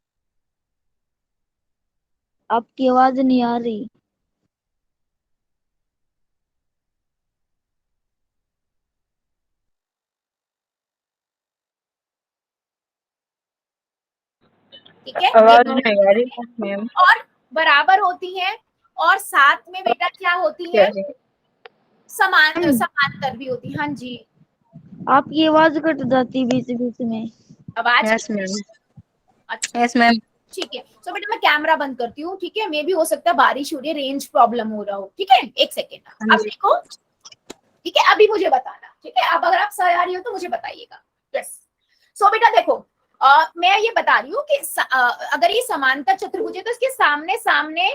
आपकी आवाज नहीं आ रही। ठीक है, आवाज नहीं आ रही मैम। और बराबर होती है, और साथ में बेटा क्या होती है, समांतर भी होती है। हाँ जी, आपकी आवाज कट जाती बीच बीच में। आवाज यस मैम। अच्छा यस मैम। ठीक है। तो बेटा मैं कैमरा बंद करती हूँ, ठीक है, मे भी हो सकता है बारिश हो रही है, रेंज प्रॉब्लम हो रहा हो, ठीक है, एक सेकेंड। अब देखो, ठीक है, अभी मुझे बताना, ठीक है, अब अगर आप सही आ रही हो तो मुझे बताइएगा। यस, सो बेटा देखो, मैं ये बता रही हूँ कि अगर ये समांतर चतुर्भुज है तो इसके सामने सामने,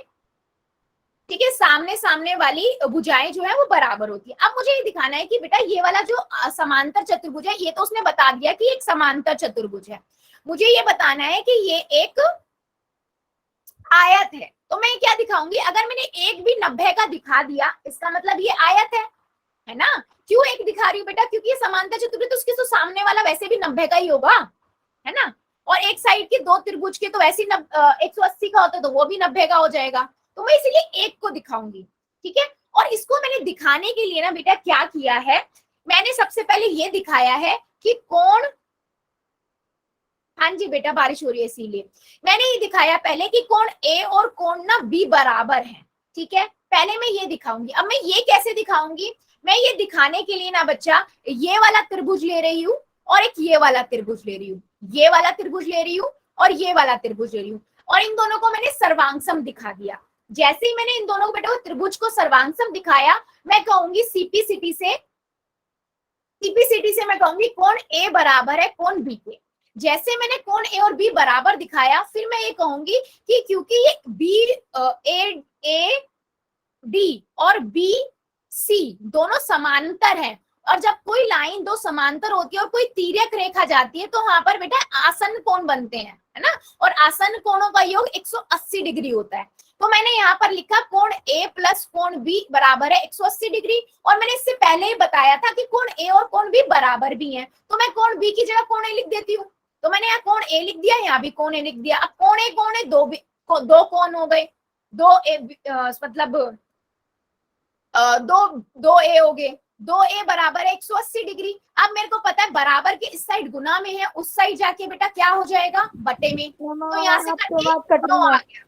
ठीक है, सामने सामने वाली भुजाएं जो है वो बराबर होती है। अब मुझे ये दिखाना है कि बेटा ये वाला जो समांतर चतुर्भुज है, ये तो उसने बता दिया कि एक समांतर चतुर्भुज है, मुझे ये बताना है कि ये एक आयत है। तो मैं क्या दिखाऊंगी, अगर मैंने एक भी 90 का दिखा दिया इसका मतलब ये आयत है ना। क्यों एक दिखा रही हूँ बेटा, क्योंकि ये समांतर चतुर्भुज तो उसके तो सामने वाला वैसे भी 90 का ही होगा, है ना, और एक साइड के दो त्रिभुज के तो वैसे 180 का होता है, तो वो भी 90 का हो जाएगा, तो मैं इसीलिए एक को दिखाऊंगी, ठीक है। और इसको मैंने दिखाने के लिए ना बेटा क्या किया है, मैंने सबसे पहले ये दिखाया है कि कोण, हाँ जी बेटा बारिश हो रही है इसीलिए मैंने ये दिखाया पहले कि कोण ए और कोण ना बी बराबर है, ठीक है, पहले मैं ये दिखाऊंगी। अब मैं ये कैसे दिखाऊंगी, मैं ये दिखाने के लिए ना बच्चा ये वाला त्रिभुज ले रही हूँ और एक ये वाला त्रिभुज ले रही हूँ, ये वाला त्रिभुज ले रही हूँ और ये वाला त्रिभुज ले रही हूँ, और इन दोनों को मैंने सर्वांगसम दिखा दिया। जैसे ही मैंने इन दोनों को बेटा त्रिभुज को सर्वांगसम दिखाया, मैं कहूंगी सीपीसीटी से मैं कहूंगी कोण ए बराबर है कोण बी के। जैसे मैंने कोण ए और बी बराबर दिखाया, फिर मैं ये कहूंगी कि क्योंकि ये बी ए डी और बी सी दोनों समांतर हैं, और जब कोई लाइन दो समांतर होती है और कोई तिर्यक रेखा जाती है तो वहां पर बेटा आसन्न कोण बनते हैं, है ना, और आसन्न कोणों का योग 180 डिग्री होता है। तो मैंने यहाँ पर लिखा कोण ए प्लस कोण बी बराबर है 180 डिग्री, और मैंने इससे पहले ही बताया था कि कोण ए और कोण बी बराबर भी हैं, तो मैं कोण बी की जगह कोण ए लिख देती हूँ। तो मैंने यहाँ कोण ए लिख दिया, यहाँ भी कोण ए लिख दिया। अब कोण ए दो कोण हो गए, दो ए मतलब दो ए हो गए, दो ए बराबर है 180 डिग्री। अब मेरे को पता है बराबर के इस साइड गुना में है, उस साइड जाके बेटा क्या हो जाएगा बटे में, तो यहाँ से करके 9 आ गया,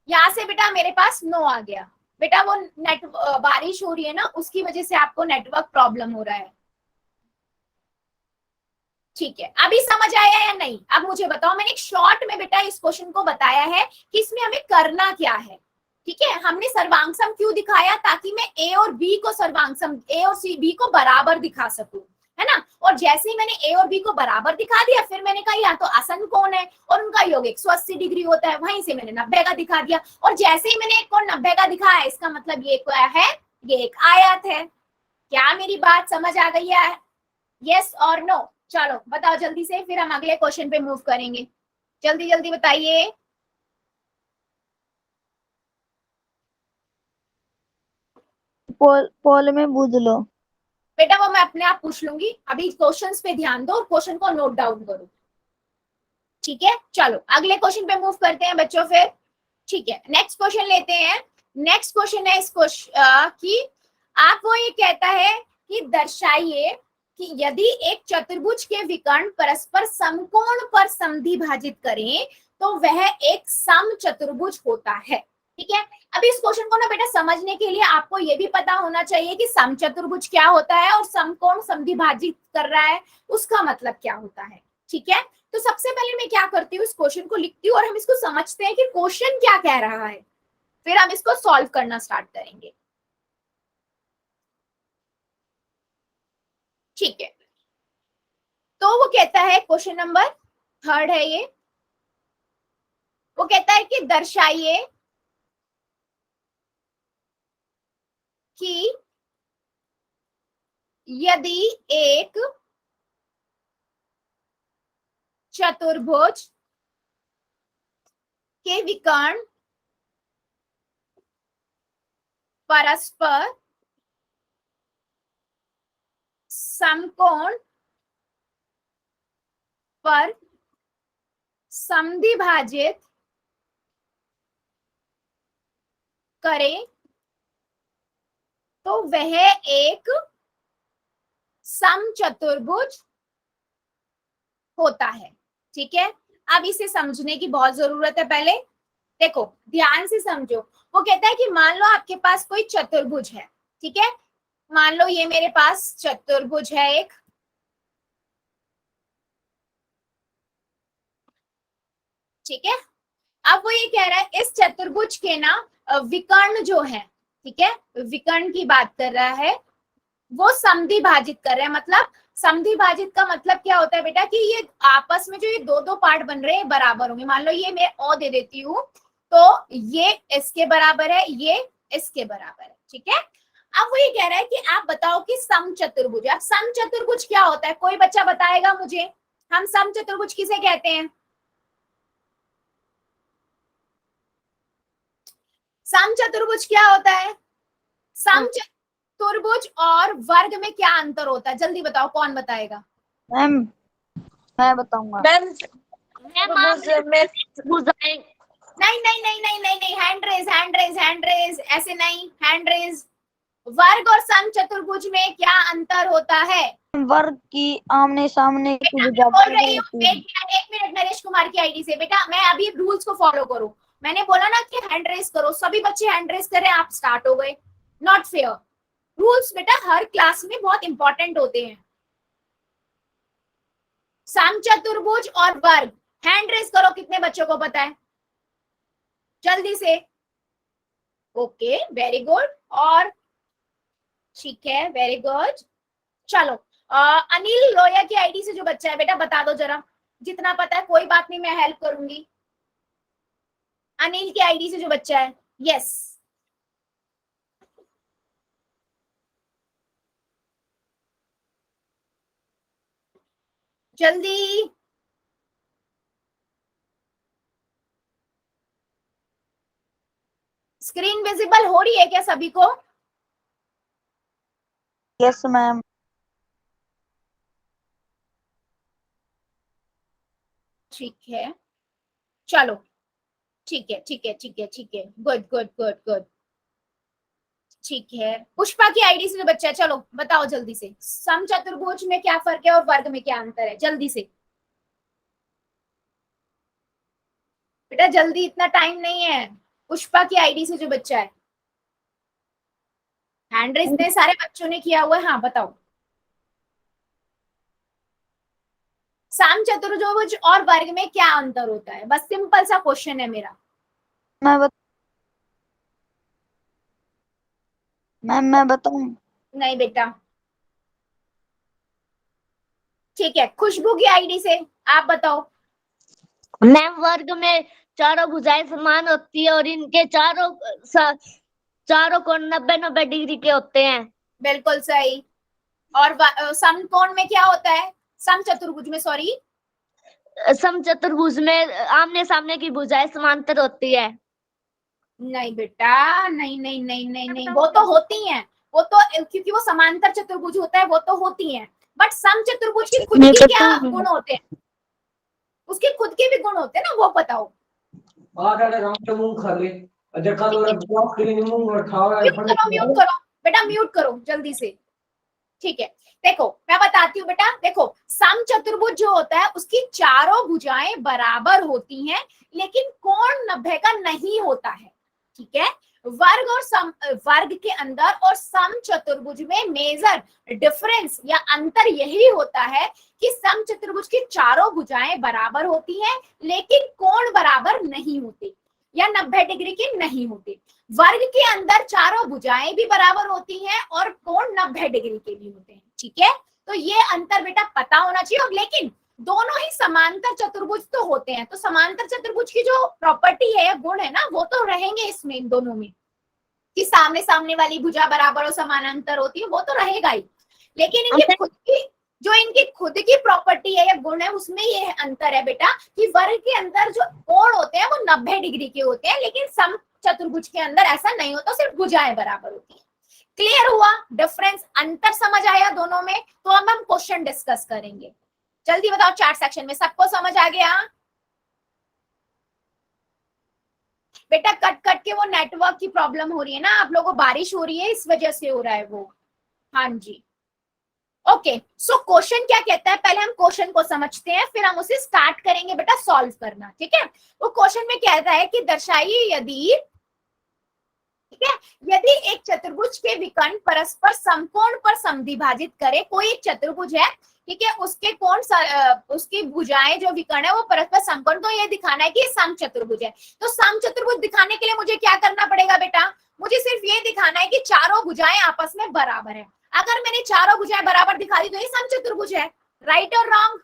यहाँ से बेटा मेरे पास 9 आ गया। बेटा वो नेट बारिश हो रही है ना, उसकी वजह से आपको नेटवर्क प्रॉब्लम हो रहा है, ठीक है। अभी समझ आया या नहीं, अब मुझे बताओ, मैंने एक शॉर्ट में बेटा इस क्वेश्चन को बताया है कि इसमें हमें करना क्या है, ठीक है। हमने सर्वांगसम क्यों दिखाया, ताकि मैं ए और बी को सर्वांगसम, ए और सी बी को बराबर दिखा सकूं, है ना। और जैसे ही मैंने ए और बी को बराबर दिखा दिया, फिर मैंने कहा या तो आसन्न कोण है और उनका योग 180 डिग्री होता है, वहीं से मैंने 90 का दिखा दिया, और जैसे ही मैंने एक कोण 90 का दिखाया, इसका मतलब ये क्या है, ये एक आयत है। क्या मेरी बात समझ आ गई है, यस और नो? चलो बताओ जल्दी से, फिर हम अगले क्वेश्चन पे मूव करेंगे, जल्दी जल्दी बताइए। पोल में बूझ लो। बेटा वो मैं अपने आप पूछ लूंगी, अभी क्वेश्चंस पे ध्यान दो और क्वेश्चन को नोट डाउन करो, ठीक है। चलो अगले क्वेश्चन पे मूव करते हैं बच्चों फिर, ठीक है। नेक्स्ट क्वेश्चन लेते हैं। नेक्स्ट क्वेश्चन है इस कि आपको ये कहता है कि दर्शाइए कि यदि एक चतुर्भुज के विकर्ण परस्पर समकोण पर समद्विभाजित करें तो वह एक सम चतुर्भुज होता है, ठीक है। अब इस क्वेश्चन को ना बेटा समझने के लिए आपको ये भी पता होना चाहिए कि सम चतुर्भुज क्या होता है और समकोण समद्विभाजित कर रहा है उसका मतलब क्या होता है, ठीक है। तो सबसे पहले मैं क्या करती हूँ, इस क्वेश्चन को लिखती हूँ और हम इसको समझते हैं कि क्वेश्चन क्या कह रहा है, फिर हम इसको सॉल्व करना स्टार्ट करेंगे, ठीक है। तो वो कहता है, क्वेश्चन नंबर 3 है ये, वो कहता है कि दर्शाइए कि यदि एक चतुर्भुज के विकर्ण परस्पर समकोण पर समद्विभाजित करें तो वह एक समचतुर्भुज होता है, ठीक है। अब इसे समझने की बहुत जरूरत है। पहले देखो, ध्यान से समझो। वो कहता है कि मान लो आपके पास कोई चतुर्भुज है, ठीक है, मान लो ये मेरे पास चतुर्भुज है एक, ठीक है। अब वो ये कह रहा है इस चतुर्भुज के ना विकर्ण जो है, ठीक है, विकर्ण की बात कर रहा है, वो समद्वि भाजित कर रहे हैं। मतलब समद्वि भाजित का मतलब क्या होता है बेटा कि ये आपस में जो ये दो दो पार्ट बन रहे हैं बराबर होंगे। मान लो ये मैं ओ दे देती हूँ, तो ये इसके बराबर है, ये इसके बराबर है, ठीक है। अब वो ये कह रहा है कि आप बताओ कि समचतुर्भुज, अब समचतुर्भुज क्या होता है, कोई बच्चा बताएगा मुझे? हम समचतुर्भुज किसे कहते हैं? समचतुर्भुज क्या होता है? समचतुर्भुज और वर्ग में क्या अंतर होता है? जल्दी बताओ, कौन बताएगा? मैम मैं बताऊंगा। नहीं नहीं नहीं नहीं नहीं नहीं, hand raise hand raise hand raise, ऐसे नहीं, हैंड रेज। वर्ग और समचतुर्भुज में क्या अंतर होता है? वर्ग की आमने सामने की बेटा मैं भुजा बोल रही हूँ, होती है। एक मिनट नरेश कुमार की आईडी से। बेटा मैं अभी रूल्स को फॉलो करूँ, मैंने बोला ना कि हैंड रेज करो, सभी बच्चे हैंड रेज कर रहे हैं, आप स्टार्ट हो गए। Not fair. रूल्स बेटा हर क्लास में बहुत इंपॉर्टेंट होते हैं। समचतुर्भुज और वर्ग, हैंड रेज करो, कितने बच्चों को पता है? जल्दी से। ओके वेरी गुड, और ठीक है, वेरी गुड। चलो अनिल लोया की आईडी से जो बच्चा है बेटा बता दो जरा, जितना पता है, कोई बात नहीं, मैं हेल्प करूंगी। अनिल की आईडी से जो बच्चा है, यस जल्दी। स्क्रीन विजिबल हो रही है क्या सभी को? Yes ma'am. ठीक है, चलो ठीक है ठीक है ठीक है ठीक है, गुड गुड गुड गुड, ठीक है। पुष्पा की आईडी से जो बच्चा है, चलो बताओ जल्दी से, समचतुर्भुज में क्या फर्क है और वर्ग में क्या अंतर है? जल्दी से बेटा, जल्दी, इतना टाइम नहीं है। पुष्पा की आईडी से जो बच्चा है, हैंड रेज इतने सारे बच्चों ने किया हुआ है, हाँ बताओ। समचतुर्भुज और वर्ग में क्या अंतर होता है? बस सिंपल सा क्वेश्चन है मेरा। मैं बताऊं? नहीं बेटा। ठीक है, खुशबू की आईडी से आप बताओ। मैम वर्ग में चारों भुजाएं समान होती है और इनके चारों कोण 90-90 डिग्री के होते हैं। बिल्कुल सही। और समकोण में क्या होता है? समचतुर्भुज में, सॉरी, समचतुर्भुज में आमने सामने की भुजाएं समांतर होती है। नहीं बेटा, नहीं नहीं नहीं नहीं नहीं, वो तो होती हैं, वो तो क्योंकि वो समांतर चतुर्भुज होता है, वो तो होती हैं, बट समचतुर्भुज की खुद की क्या गुण होते हैं? उसके खुद के भी गुण होते हैं ना, वो बताओ। म्यूट करो बेटा, म्यूट करो जल्दी से। ठीक है, देखो मैं बताती हूँ बेटा, देखो समचतुर्भुज जो होता है उसकी चारों भुजाएं बराबर होती हैं, लेकिन कोण 90 का नहीं होता है, ठीक है। वर्ग के अंदर और समचतुर्भुज में मेजर डिफरेंस या अंतर यही होता है कि समचतुर्भुज की चारों भुजाएं बराबर होती हैं, लेकिन कोण बराबर नहीं होते या 90 डिग्री के नहीं होते। वर्ग के अंदर चारों भुजाएं भी बराबर होती हैं और कोण 90 डिग्री के भी होते हैं, ठीक है। तो ये अंतर बेटा पता होना चाहिए। और लेकिन दोनों ही समांतर चतुर्भुज तो होते हैं, तो समांतर चतुर्भुज की जो प्रॉपर्टी है या गुण है ना, वो तो रहेंगे इसमें, इन दोनों में, कि सामने सामने वाली भुजा बराबर और समानांतर होती है, वो तो रहेगा ही। लेकिन इनके खुद की जो इनकी खुद की प्रॉपर्टी है या गुण है, उसमें ये अंतर है बेटा कि वर्ग के अंदर जो कोण होते हैं वो 90 डिग्री के होते हैं, लेकिन सम चतुर्भुज के अंदर ऐसा नहीं होता, सिर्फ भुजाएं बराबर होती है। क्लियर हुआ डिफरेंस, अंतर समझ आया दोनों में? तो अब हम क्वेश्चन डिस्कस करेंगे। जल्दी बताओ चैट सेक्शन में, सबको समझ आ गया? बेटा कट कट के वो नेटवर्क की प्रॉब्लम हो रही है ना, आप लोगों को बारिश हो रही है, इस वजह से हो रहा है वो। हाँ जी, ओके, सो क्वेश्चन क्या कहता है, पहले हम क्वेश्चन को समझते हैं, फिर हम उसे स्टार्ट करेंगे बेटा सॉल्व करना, ठीक है। वो क्वेश्चन में कहता है कि दर्शाइए यदि, ठीक है, यदि एक चतुर्भुज के विकर्ण परस्पर समकोण पर समद्विभाजित करे, कोई एक चतुर्भुज है, ठीक है, उसके कोण उसकी भुजाएं जो विकर्ण है वो परस्पर समकोण, तो ये दिखाना है कि ये सम चतुर्भुज है। तो सम चतुर्भुज दिखाने के लिए मुझे क्या करना पड़ेगा बेटा, मुझे सिर्फ ये दिखाना है कि चारों भुजाएं आपस में बराबर है। अगर मैंने चारों भुजाएं बराबर दिखा दी तो ये सम चतुर्भुज है, राइट और रॉन्ग,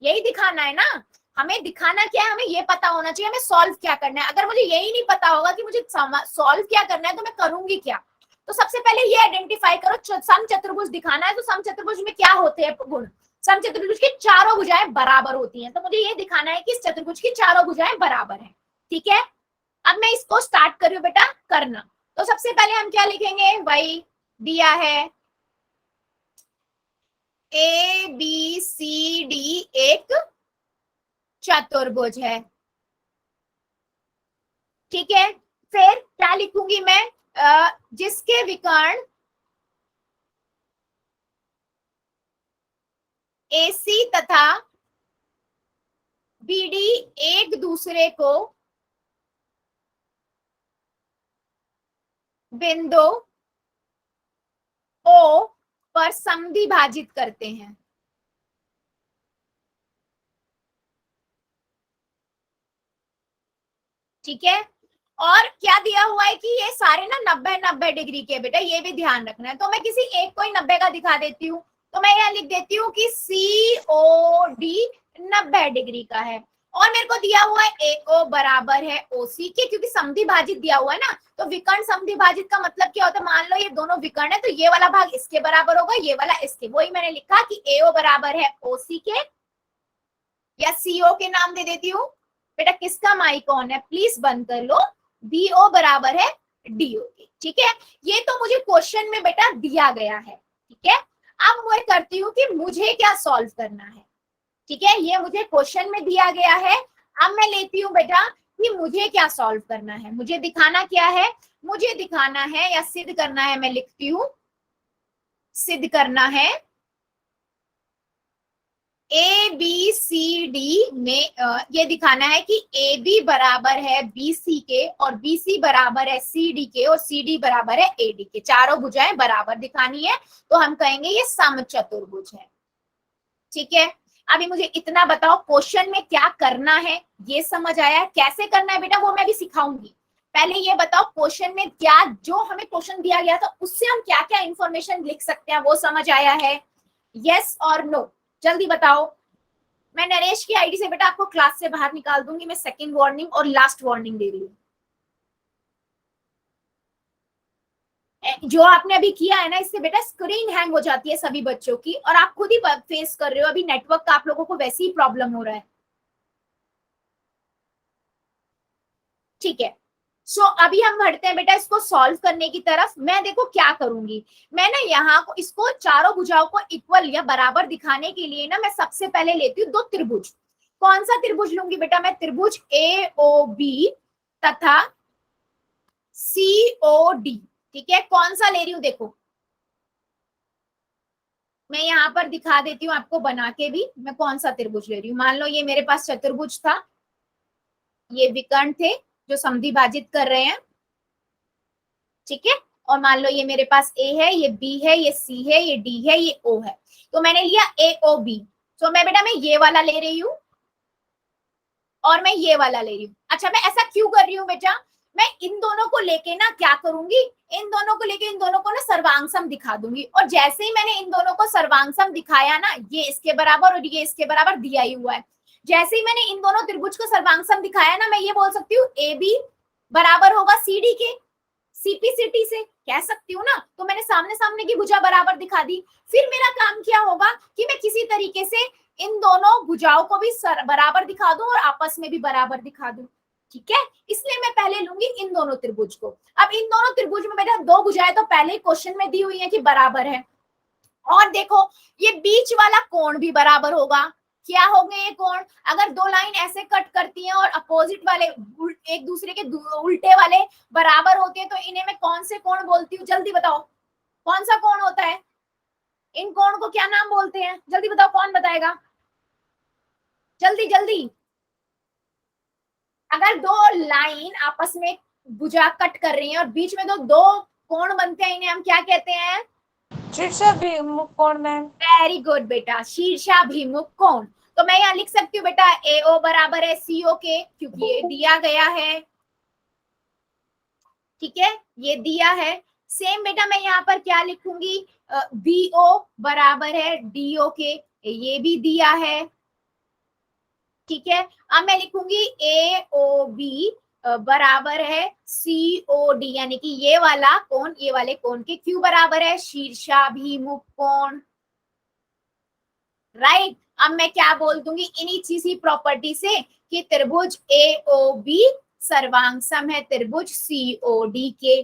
यही दिखाना है ना। हमें दिखाना क्या है, हमें ये पता होना चाहिए हमें सॉल्व क्या करना है। अगर मुझे यही नहीं पता होगा कि मुझे सॉल्व क्या करना है तो मैं करूंगी क्या। तो सबसे पहले ये आइडेंटिफाई करो, सम चतुर्भुज दिखाना है तो सम चतुर्भुज में क्या होते हैं गुण, सम चतुर्भुज की चारों भुजाएं बराबर होती हैं, तो मुझे ये दिखाना है कि इस चतुर्भुज की चारों भुजाएं बराबर हैं, ठीक है। अब मैं इसको स्टार्ट कर रही हूँ बेटा करना। तो सबसे पहले हम क्या लिखेंगे, वही दिया है ए बी सी डी एक चतुर्भुज है, ठीक है। फिर क्या लिखूंगी मैं, जिसके विकर्ण AC तथा BD एक दूसरे को बिंदु O पर समद्विभाजित करते हैं, ठीक है। और क्या दिया हुआ है कि ये सारे ना 90-90 डिग्री के, बेटा ये भी ध्यान रखना है। तो मैं किसी एक को ही 90 का दिखा देती हूँ, तो मैं यहाँ लिख देती हूँ कि COD 90 डिग्री का है। और मेरे को दिया हुआ है AO बराबर है OC के, क्योंकि समद्विभाजित दिया हुआ है ना, तो विकर्ण समद्विभाजित का मतलब क्या होता है, मान लो ये दोनों विकर्ण है तो ये वाला भाग इसके बराबर होगा, ये वाला इसके, वही मैंने लिखा कि AO बराबर है OC के, या CO के नाम दे देती हूँ। बेटा किसका माइक ऑन है, प्लीज बंद कर लो। BO बराबर है DO के, ठीक है। ये तो मुझे क्वेश्चन में बेटा दिया गया है, ठीक है। अब मैं करती हूँ कि मुझे क्या सॉल्व करना है, ठीक है। ये मुझे क्वेश्चन में दिया गया है, अब मैं लेती हूँ बेटा कि मुझे क्या सॉल्व करना है। मुझे दिखाना क्या है, मुझे दिखाना है या सिद्ध करना है, मैं लिखती हूँ सिद्ध करना है ABCD में ये दिखाना है कि AB बराबर है BC के और BC बराबर है CD के और CD बराबर है AD के, चारों भुजाएं बराबर दिखानी है, तो हम कहेंगे ये समचतुर्भुज है, ठीक है। अभी मुझे इतना बताओ क्वेश्चन में क्या करना है, ये समझ आया है, कैसे करना है बेटा वो मैं भी सिखाऊंगी। पहले ये बताओ क्वेश्चन में क्या, जो हमें क्वेश्चन दिया गया था उससे हम क्या क्या इंफॉर्मेशन लिख सकते हैं, वो समझ आया है, यस और नो, जल्दी बताओ। मैं नरेश की आईडी से बेटा आपको क्लास से बाहर निकाल दूंगी, मैं सेकंड वार्निंग और लास्ट वार्निंग दे रही हूँ। जो आपने अभी किया है ना, इससे बेटा स्क्रीन हैंग हो जाती है सभी बच्चों की, और आप खुद ही फेस कर रहे हो, अभी नेटवर्क का आप लोगों को वैसे ही प्रॉब्लम हो रहा है, ठीक है। सो अभी हम बढ़ते हैं बेटा इसको सॉल्व करने की तरफ। मैं देखो क्या करूंगी, मैं ना यहाँ को इसको चारों भुजाओं को इक्वल या बराबर दिखाने के लिए ना मैं सबसे पहले लेती हूँ दो त्रिभुज। कौन सा त्रिभुज लूंगी बेटा, मैं त्रिभुज AOB तथा COD, ठीक है। कौन सा ले रही हूँ देखो, मैं यहाँ पर दिखा देती हूँ आपको बना के भी, मैं कौन सा त्रिभुज ले रही हूँ। मान लो ये मेरे पास चतुर्भुज था, ये विकर्ण थे जो समद्विभाजित कर रहे हैं, ठीक है। और मान लो ये मेरे पास A है, ये B है, ये C है, ये D है, ये O है, तो मैंने लिया AOB। तो मैं बेटा मैं ये वाला ले रही हूँ और मैं ये वाला ले रही हूँ। अच्छा मैं ऐसा क्यों कर रही हूँ बेटा, मैं इन दोनों को लेके ना क्या करूंगी, इन दोनों को लेके इन दोनों को ना सर्वांगसम दिखा दूंगी, और जैसे ही मैंने इन दोनों को सर्वांगसम दिखाया ना, ये इसके बराबर और ये इसके बराबर दिया ही हुआ है, जैसे ही मैंने इन दोनों त्रिभुज को सर्वांगसम दिखाया ना, मैं ये बोल सकती हूँ AB बराबर होगा CD के, CPCT से कह सकती हूँ ना। तो मैंने सामने सामने की भुजा बराबर दिखा दी। फिर मेरा काम क्या होगा कि मैं किसी तरीके से इन दोनों भुजाओं को भी बराबर दिखा दूं और आपस में भी बराबर दिखा दूं, ठीक है। इसलिए मैं पहले लूंगी इन दोनों त्रिभुज को। अब इन दोनों त्रिभुज में बेटा दो भुजाएं तो पहले क्वेश्चन में दी हुई है कि बराबर है, और देखो ये बीच वाला कोण भी बराबर होगा। क्या होंगे ये कोण, अगर दो लाइन ऐसे कट करती हैं और अपोजिट वाले एक दूसरे के उल्टे वाले बराबर होते हैं, तो इन्हें मैं कौन से कोण बोलती हूँ, जल्दी बताओ कौन सा कोण होता है, इन कोण को क्या नाम बोलते हैं? जल्दी बताओ, कौन बताएगा? जल्दी जल्दी। अगर दो लाइन आपस में भुजा कट कर रही हैं और बीच में दो कोण बनते हैं, इन्हें हम क्या कहते हैं? शीर्षाभिमुख कोण मैम। वेरी गुड बेटा, शीर्षाभिमुख कोण। तो मैं यहाँ लिख सकती हूँ बेटा AO बराबर है CO के, क्योंकि ये दिया गया है। ठीक है, ये दिया है। सेम बेटा मैं यहाँ पर क्या लिखूंगी? BO बराबर है DO के, ये भी दिया है। ठीक है, अब मैं लिखूंगी AOB बराबर है COD, यानी कि ये वाला कोण ये वाले कोण के क्यों बराबर है? शीर्षाभिमुख कोण। राइट। अब मैं क्या बोल दूंगी इन्हीं चीज प्रॉपर्टी से कि त्रिभुज AOB सर्वांग सम है त्रिभुज COD के।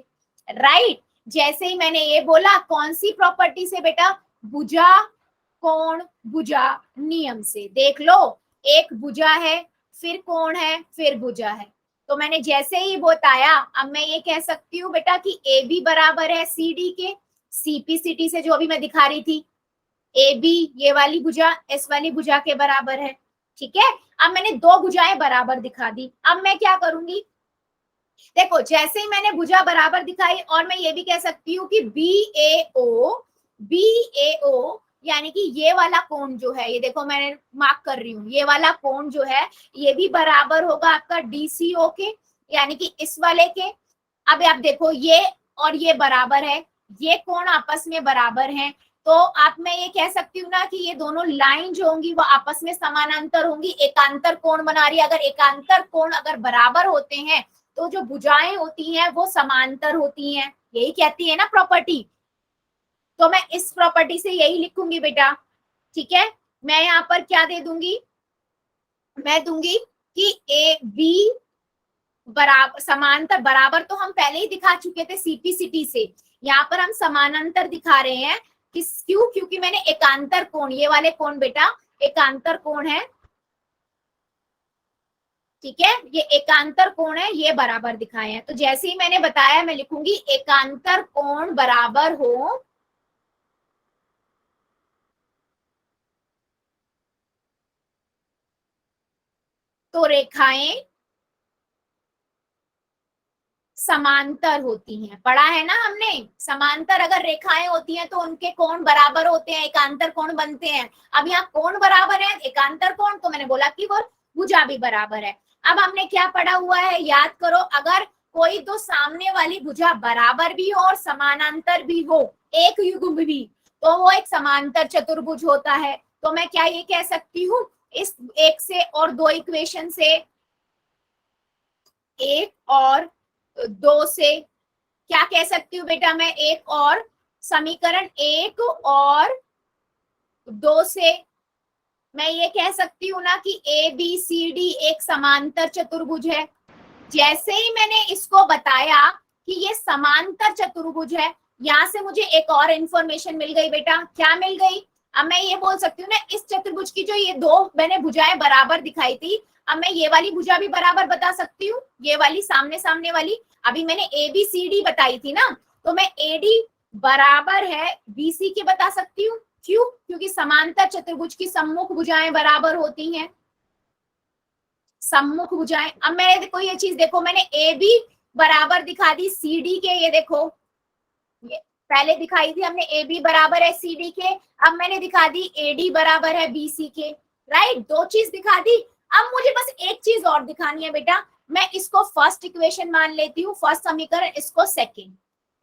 राइट। जैसे ही मैंने ये बोला, कौन सी प्रॉपर्टी से बेटा? भुजा कोण भुजा नियम से। देख लो, एक भुजा है, फिर कोण है, फिर भुजा है। तो मैंने जैसे ही बताया, अब मैं ये कह सकती हूँ बेटा कि AB बराबर है CD के, CPCT से जो अभी मैं दिखा रही थी। AB ये वाली भुजा इस वाली भुजा के बराबर है। ठीक है, अब मैंने दो भुजाएं बराबर दिखा दी। अब मैं क्या करूंगी? देखो, जैसे ही मैंने भुजा बराबर दिखाई, और मैं ये भी कह सकती हूँ कि BAO यानी कि ये वाला कोण जो है, ये देखो मैंने मार्क कर रही हूँ, ये वाला कोण जो है ये भी बराबर होगा आपका DCO के, यानी कि इस वाले के। अब आप देखो, ये और ये बराबर है, ये कोण आपस में बराबर हैं। तो आप मैं ये कह सकती हूँ ना कि ये दोनों लाइन जो होंगी वो आपस में समानांतर होंगी, एकांतर कोण बना रही है। अगर एकांतर कोण अगर बराबर होते हैं तो जो भुजाएं होती हैं वो समांतर होती हैं, यही कहती है ना प्रॉपर्टी। तो मैं इस प्रॉपर्टी से यही लिखूंगी बेटा। ठीक है, मैं यहाँ पर क्या दे दूंगी? मैं दूंगी कि AB बराबर समांतर, बराबर तो हम पहले ही दिखा चुके थे CPCT से, यहाँ पर हम समानांतर दिखा रहे हैं। क्यों? क्योंकि मैंने एकांतर कोण, ये वाले कोण बेटा एकांतर कोण है। ठीक है, ये एकांतर कोण है, ये बराबर दिखाए हैं। तो जैसे ही मैंने बताया, मैं लिखूंगी एकांतर कोण बराबर हो तो रेखाएं समांतर होती हैं। पढ़ा है ना हमने, समांतर अगर रेखाएं होती हैं तो उनके कोण बराबर होते हैं, एकांतर कोण बनते हैं। अब यहाँ कोण बराबर है, एकांतर कोण, तो मैंने बोला कि वो भुजा भी बराबर है। अब हमने क्या पढ़ा हुआ है, याद करो। अगर कोई दो सामने वाली भुजा बराबर भी हो और समानांतर भी हो, एक युग्म भी, तो वो एक समांतर चतुर्भुज होता है। तो मैं क्या ये कह सकती हूँ, इस एक से और दो इक्वेशन से, एक और दो से क्या कह सकती हूँ बेटा? मैं एक और समीकरण, एक और दो से मैं ये कह सकती हूँ ना कि ABCD एक समांतर चतुर्भुज है। जैसे ही मैंने इसको बताया कि ये समांतर चतुर्भुज है, यहाँ से मुझे एक और इंफॉर्मेशन मिल गई बेटा। क्या मिल गई? अब मैं ये बोल सकती हूँ ना, इस चतुर्भुज की जो ये दो मैंने भुजाएं बराबर दिखाई थी, अब मैं ये वाली भुजा भी बराबर बता सकती हूँ, ये वाली सामने सामने वाली। अभी मैंने ABCD बताई थी ना, तो मैं AD बराबर है BC के बता सकती हूँ। क्यों? क्योंकि समांतर चतुर्भुज की सम्मुख भुजाएं बराबर होती हैं, सम्मुख भुजाएं। अब मैंने देखो ये चीज देखो, मैंने AB बराबर दिखा दी CD के, ये देखो, ये पहले दिखाई थी हमने AB बराबर है CD के, अब मैंने दिखा दी AD बराबर है BC के। राइट, दो चीज दिखा दी। अब मुझे बस एक चीज और दिखानी है बेटा, मैं इसको फर्स्ट इक्वेशन मान लेती हूँ, फर्स्ट समीकरण, इसको सेकेंड।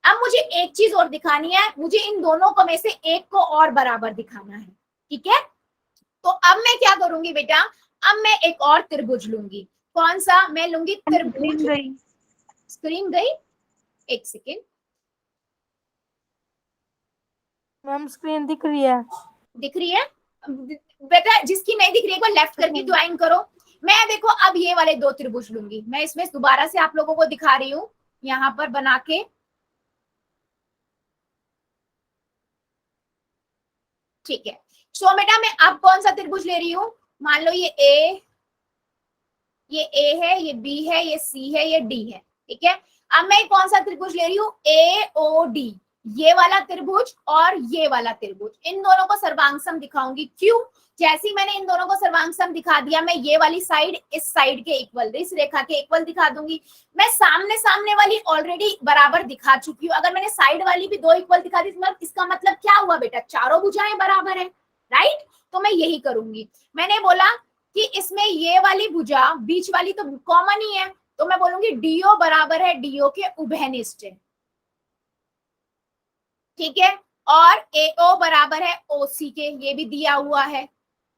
अब मुझे एक चीज और दिखानी है, मुझे इन दोनों को में से एक को और बराबर दिखाना है। ठीक है, तो अब मैं क्या करूंगी बेटा? अब मैं एक और त्रिभुज लूंगी। कौन सा? मैं लूंगी त्रिभुज। स्क्रीन गई? एक सेकेंड मैम, स्क्रीन दिख रही है। दिख रही है बेटा? जिसकी नहीं दिख रही है एक बार लेफ्ट करके ज्वाइन करो। मैं देखो अब ये वाले दो त्रिभुज लूंगी, मैं इसमें दोबारा से आप लोगों को दिखा रही हूँ यहाँ पर बना के। ठीक है, सो बेटा मैं अब कौन सा त्रिभुज ले रही हूँ? मान लो ये A है, ये B है, ये C है, ये D है। ठीक है, अब मैं कौन सा त्रिभुज ले रही हूँ? AOD। ये वाला त्रिभुज और ये वाला त्रिभुज, इन दोनों को सर्वांगसम दिखाऊंगी। क्यों? जैसे ही मैंने इन दोनों को सर्वांगसम दिखा दिया, मैं ये वाली साइड इस साइड के इक्वल, इस रेखा के इक्वल दिखा दूंगी। मैं सामने सामने वाली ऑलरेडी बराबर दिखा चुकी हूँ। अगर मैंने साइड वाली भी 2 इक्वल दिखा दी, इसका मतलब क्या हुआ बेटा? चारों भुजाएं बराबर है, राइट? तो मैं यही करूंगी। मैंने बोला कि इसमें ये वाली भुजा बीच वाली तो कॉमन ही है, तो मैं बोलूंगी डीओ बराबर है डीओ के उभयनिष्ठ, ठीक है। और एओ बराबर है ओसी के, ये भी दिया हुआ है,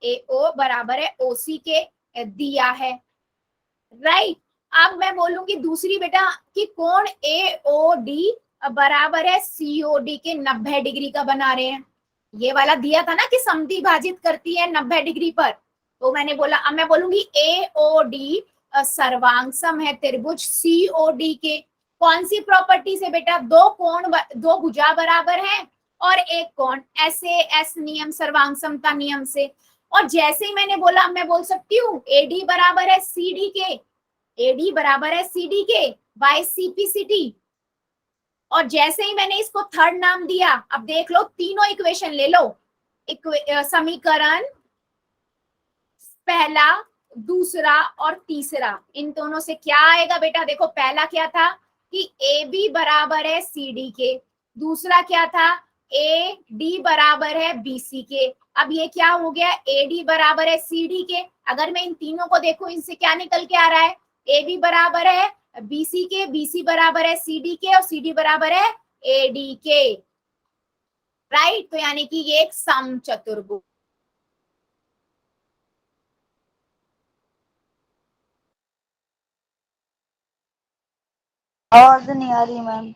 एओ बराबर है ओसी के, दिया है, राइट। अब मैं बोलूंगी दूसरी बेटा कि कोण एओडी बराबर है सीओडी के 90 डिग्री का बना रहे हैं। ये वाला दिया था ना कि समद्वि भाजित करती है 90 डिग्री पर, तो मैंने बोला, अब मैं बोलूंगी एओडी सर्वांगसम है त्रिभुज सीओडी के। कौन सी प्रॉपर्टी से बेटा? 2 कोण, 2 भुजा बराबर है और एक कोण, ऐसे एस नियम, सर्वांगसमता नियम से। और जैसे ही मैंने बोला, मैं बोल सकती हूँ एडी बराबर है सीडी के, एडी बराबर है सीडी के बाय सीपीसीटी। और जैसे ही मैंने इसको थर्ड नाम दिया, अब देख लो तीनों इक्वेशन ले लो, समीकरण पहला, दूसरा और तीसरा, इन दोनों से क्या आएगा बेटा? देखो पहला क्या था कि ए बी बराबर है सी डी के, दूसरा क्या था? ए डी बराबर है बी सी के। अब ये क्या हो गया? ए डी बराबर है सी डी के। अगर मैं इन तीनों को देखूं, इनसे क्या निकल के आ रहा है? ए बी बराबर है बी सी के, बी सी बराबर है सी डी के और सी डी बराबर है ए डी के, राइट। तो यानी कि ये एक समचतुर्भुज। आवाज नहीं आ रही मैम।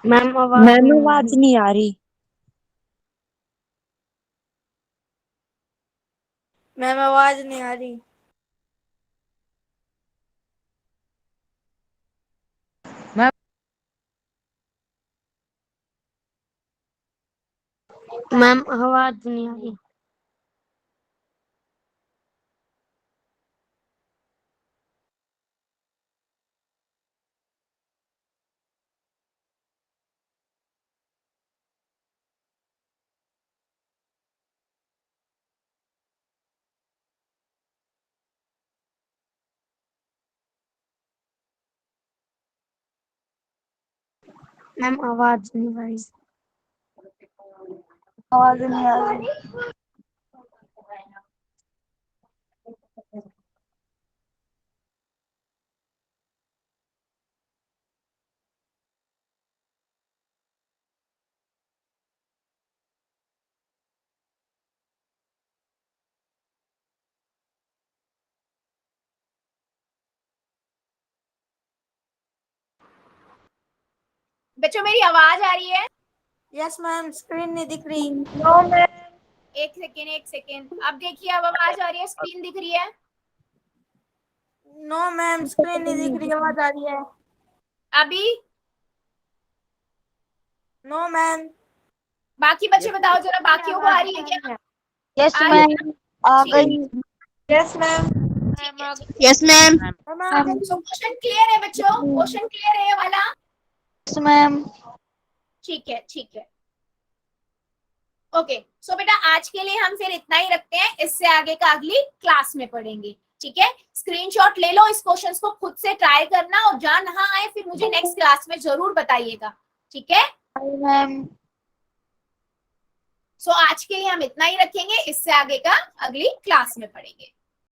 मैम आवाज नहीं आ रही। मैम आवाज नहीं आ रही। मैम आवाज नहीं आ रही। मैम आवाज नहीं आ रही। आवाज नहीं आ रही। बच्चों मेरी आवाज आ रही है? यस मैम, स्क्रीन नहीं दिख रही। No ma'am. एक सेकेंड, अब देखिए, अब आवाज आ रही है, स्क्रीन दिख रही है? नो मैम, स्क्रीन नहीं दिख रही, आवाज आ रही है। अभी? No ma'am. बाकी बच्चे बताओ जरा, बाकियों को आ रही है क्या? यस आ रही है? मैम, आ ठीक है, गई। Yes ma'am. ठीक है, ठीक यस मैम। है। So, क्वेश्चन क्लियर है बच्चों? क्वेश्चन क्लियर है ये वाला? Yes ma'am. ठीक है, ठीक है, ओके। सो बेटा आज के लिए हम फिर इतना ही रखते हैं, इससे आगे का अगली क्लास में पढ़ेंगे, ठीक है। स्क्रीनशॉट ले लो, इस क्वेश्चंस को खुद से ट्राई करना और जहां नहा आए फिर मुझे नेक्स्ट क्लास में जरूर बताइएगा, ठीक है। मैम। सो आज के लिए हम इतना ही रखेंगे, इससे आगे का अगली क्लास में पढ़ेंगे।